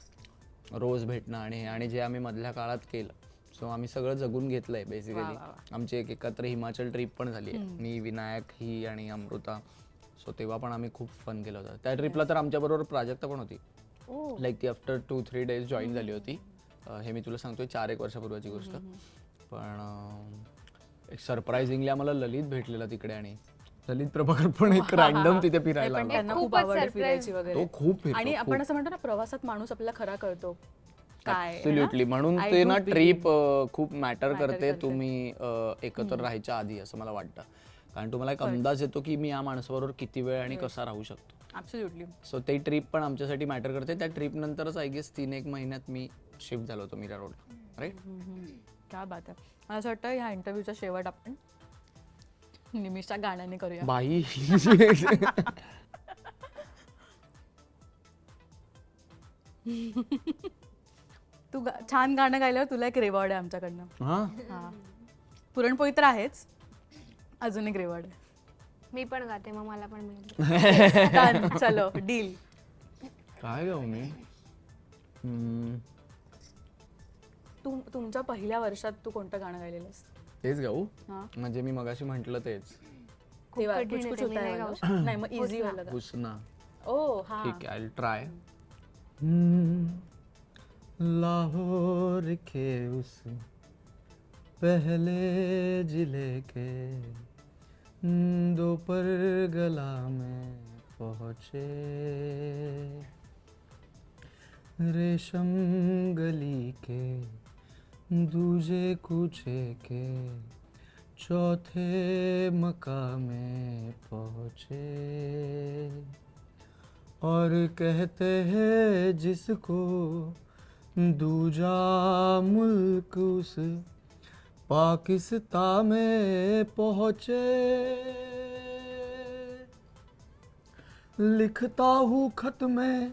रोज भेटणं आणि जे आम्ही मधल्या काळात केलं. सो आम्ही सगळं जगून घेतलंय बेसिकली. आमची एक एकत्र हिमाचल ट्रिप पण झाली आहे, मी, विनायक, ही आणि अमृता. सो तेव्हा पण आम्ही खूप फन केलं होतं. त्या ट्रिपला तर आमच्याबरोबर प्राजक्ता पण होती. लाईक ती आफ्टर 2-3 डेज जॉईन झाली होती. हे मी तुला सांगतोय 4-1 वर्षापूर्वीची गोष्ट. पण एक सरप्राइझिंगली आम्हाला ललित भेटलेला तिकडे, आणि ललित प्रभाकर पण एक रॅन्डम तिथे फिरायला आला. त्यांना खूप आवड फिरायची वगैरे. तो खूप फिरतो. आणि आपण असं म्हणतो ना, प्रवासात माणूस आपल्याला खरा कळतो काय. ऍब्सोल्युटली. म्हणून ते ना ट्रिप खूप मॅटर करते तुम्ही एकत्र राहायच्या आधी, असं मला वाटतं. कारण तुम्हाला एक अंदाज येतो की मी या माणसाबरोबर किती वेळ आणि कसा राहू शकतो. ऍब्सोल्युटली. सो ते ट्रिप पण आमच्यासाठी मॅटर करते. त्या ट्रिप नंतरच आय गेस 3-1 महिन्यात मी शिफ्ट झालो होतो मीरा रोडला. राईट. क्या बात आहे. मला असं वाटतं ह्या इंटरव्ह्यूचा शेवट आपण निमिषच्या गाण्याने करूया. बाई तू छान गाणं गायल्यावर तुला एक रिवॉर्ड आहे आमच्याकडनं. हा, पुरणपोळी तर आहेच, अजून एक रिवॉर्ड आहे. मी पण गाते, मग मला पण मिळेल. चलो डील. काय गाऊ मी? तुमच्या पहिल्या वर्षात तू कोणतं गाणं गायलेलंस? तेच गाऊ. म्हणजे मी मगाशी म्हंटल तेच. नाही मग इझी वाला. हुसना. ओ हा, ठीक आहे, आय विल ट्राय. लाहौर के उस पहले जिले के दोपहर गला में पहुंचे, रेशम गली के दूजे कूचे के चौथे मकामे पहुँचे और कहते हैं जिसको दूजा मुल्क उस पाकिस्तान में पहुँचे। लिखता हूँ खत में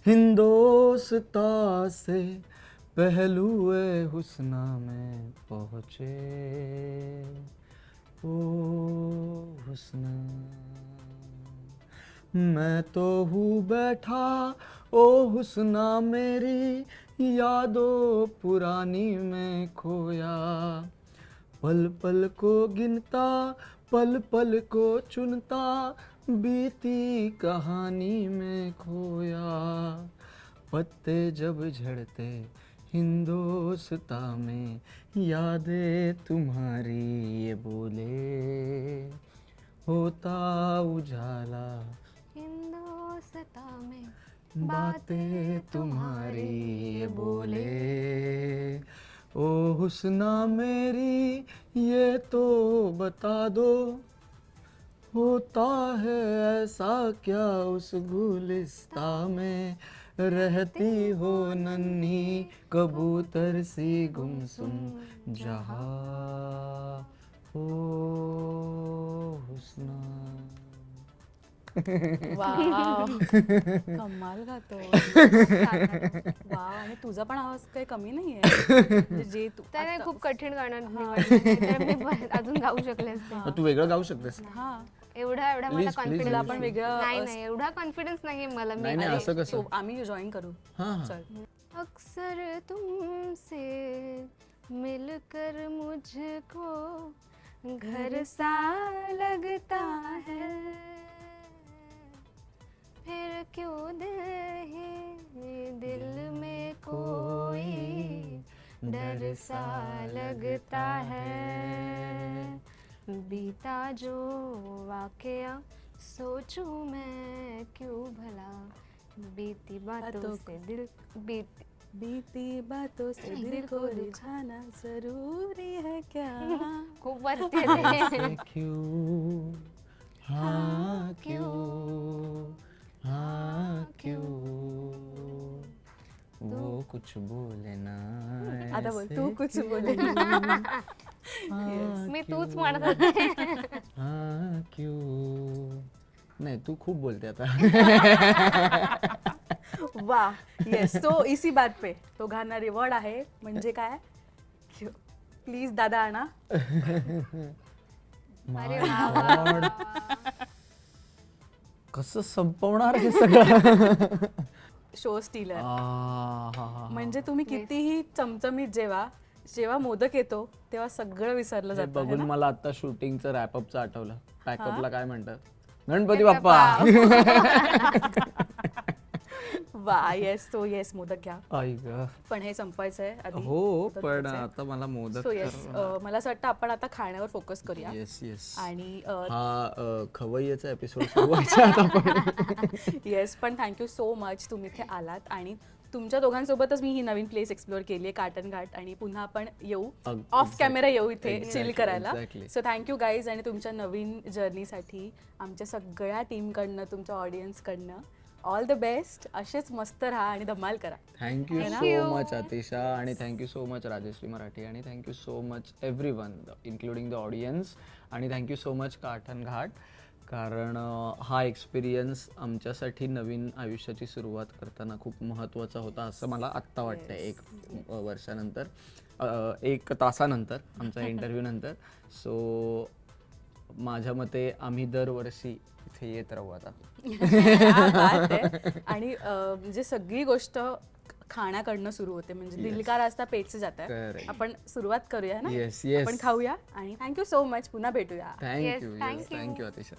हिंदोस्ता से पहलुए हुस्ना में पहुँचे ओ हुस्ना। मैं तो हूँ बैठा ओ हुस्ना मेरी यादों पुरानी में खोया, पल पल को गिनता पल पल को चुनता बीती कहानी में खोया। पत्ते जब झड़ते हिंदोस्ता में यादें तुम्हारी ये बोले, होता उजाला हिंदोस्ता में बातें तुम्हारी ये बोले। ओ हुस्ना मेरी ये तो बता दो, होता है ऐसा क्या उस गुलिस्तां में, रहती हो नन्ही कबूतर सी गुमसुम जहाँ हो हुस्ना। वाव कमाल गातो. वाव, आणि तुझा पण आवाज काही कमी नाहीये. म्हणजे जे तू त्याने आता- खूप कठीण गाणं निवडलं, नाहीतर मी अजून गाऊ शकले असते. तू वेगळं गाऊ शकतेस. हा एवढा मला Please, कॉन्फिडन्स please, आपण वेगळं नाही एवढा कॉन्फिडन्स नाहीये मला. नाही मी नाही असं कसं. तो आम्ही जॉईन करू. हां हां. चल. अक्सर तुमसे मिलकर मुझको घर सा लगता है, फिर क्यों दिल में कोई डर सा लगता है, बीता जो वाकया सोचूं मैं क्यों भला, बीती बातों से दिल बीती बातों से दिल को रिझाना जरूरी है क्या. खूप वरती आहे ते. ऐसे क्यों हाँ क्यों वो कुछ बोले ना आता बोल ऐसे तू कुछ बोले. हाँ मी क्यों, तूच म्हणत होते. हाँ क्यों. नाही तू खूप बोलते आता. वा येस. तो इसी बात पे तो गाणं रिवॉर्ड आहे. म्हणजे काय, प्लीज दादा आणा. My God. कसं संपवणार हे सगळं. Show stealer. आहाहा. म्हणजे तुम्ही कितीही चमचमीत जेव्हा मोदक येतो तेव्हा सगळं विसरलं हे जातं. है बघून ना? मला आता शूटिंगचं रॅपअपचं आठवलं. पॅकअपला काय म्हणतात, गणपती बाप्पा. वा येस. तो येस मोदक घ्या. आई ग. पण हे संपवायचं आहे आधी. हो मोदक पण घ्यायचे. आता मला मोदक So yes, मला असं वाटतं आपण आता खाण्यावर फोकस करूया. Yes yes. आणि हा खवय्याचा एपिसोड सुरू व्हायचा आता पण. येस, पण थँक्यू सो मच तुम्ही इथे आलात. आणि तुमच्या दोघांसोबतच मी ही नवीन प्लेस एक्सप्लोअर केली आहे, कार्टन घाट. आणि पुन्हा आपण येऊ ऑफ कॅमेरा येऊ इथे चिल करायला. So thank you guys. आणि तुमच्या नवीन जर्नीसाठी आमच्या सगळ्या टीमकडनं, तुमच्या ऑडियन्सकडनं ऑल द बेस्ट. असेच मस्त राहा आणि धमाल करा. Thank you so much Atisha. आणि thank you so much Rajshri Marathi. आणि thank you so much everyone including the audience. आणि thank you so much Kartan Ghat. कारण हा एक्सपिरियन्स आमच्यासाठी नवीन आयुष्याची सुरुवात करताना खूप महत्त्वाचा होता असं मला आत्ता वाटतं. एक वर्षानंतर, 1 तासानंतर आमच्या इंटरव्ह्यू नंतर. सो माझ्या मते आम्ही दरवर्षी इथे येत राहू आता. क्या बात आहे. आणि म्हणजे सगळी गोष्ट खाण्याकडनं सुरू होते. म्हणजे दिल का रास्ता पेट से जाता है. Correct. आपण सुरुवात करूया ना. Yes yes. आपण खाऊया. आणि थँक्यू सो मच. पुन्हा भेटूया. Thank you Yes, thank you. Thank you Atisha.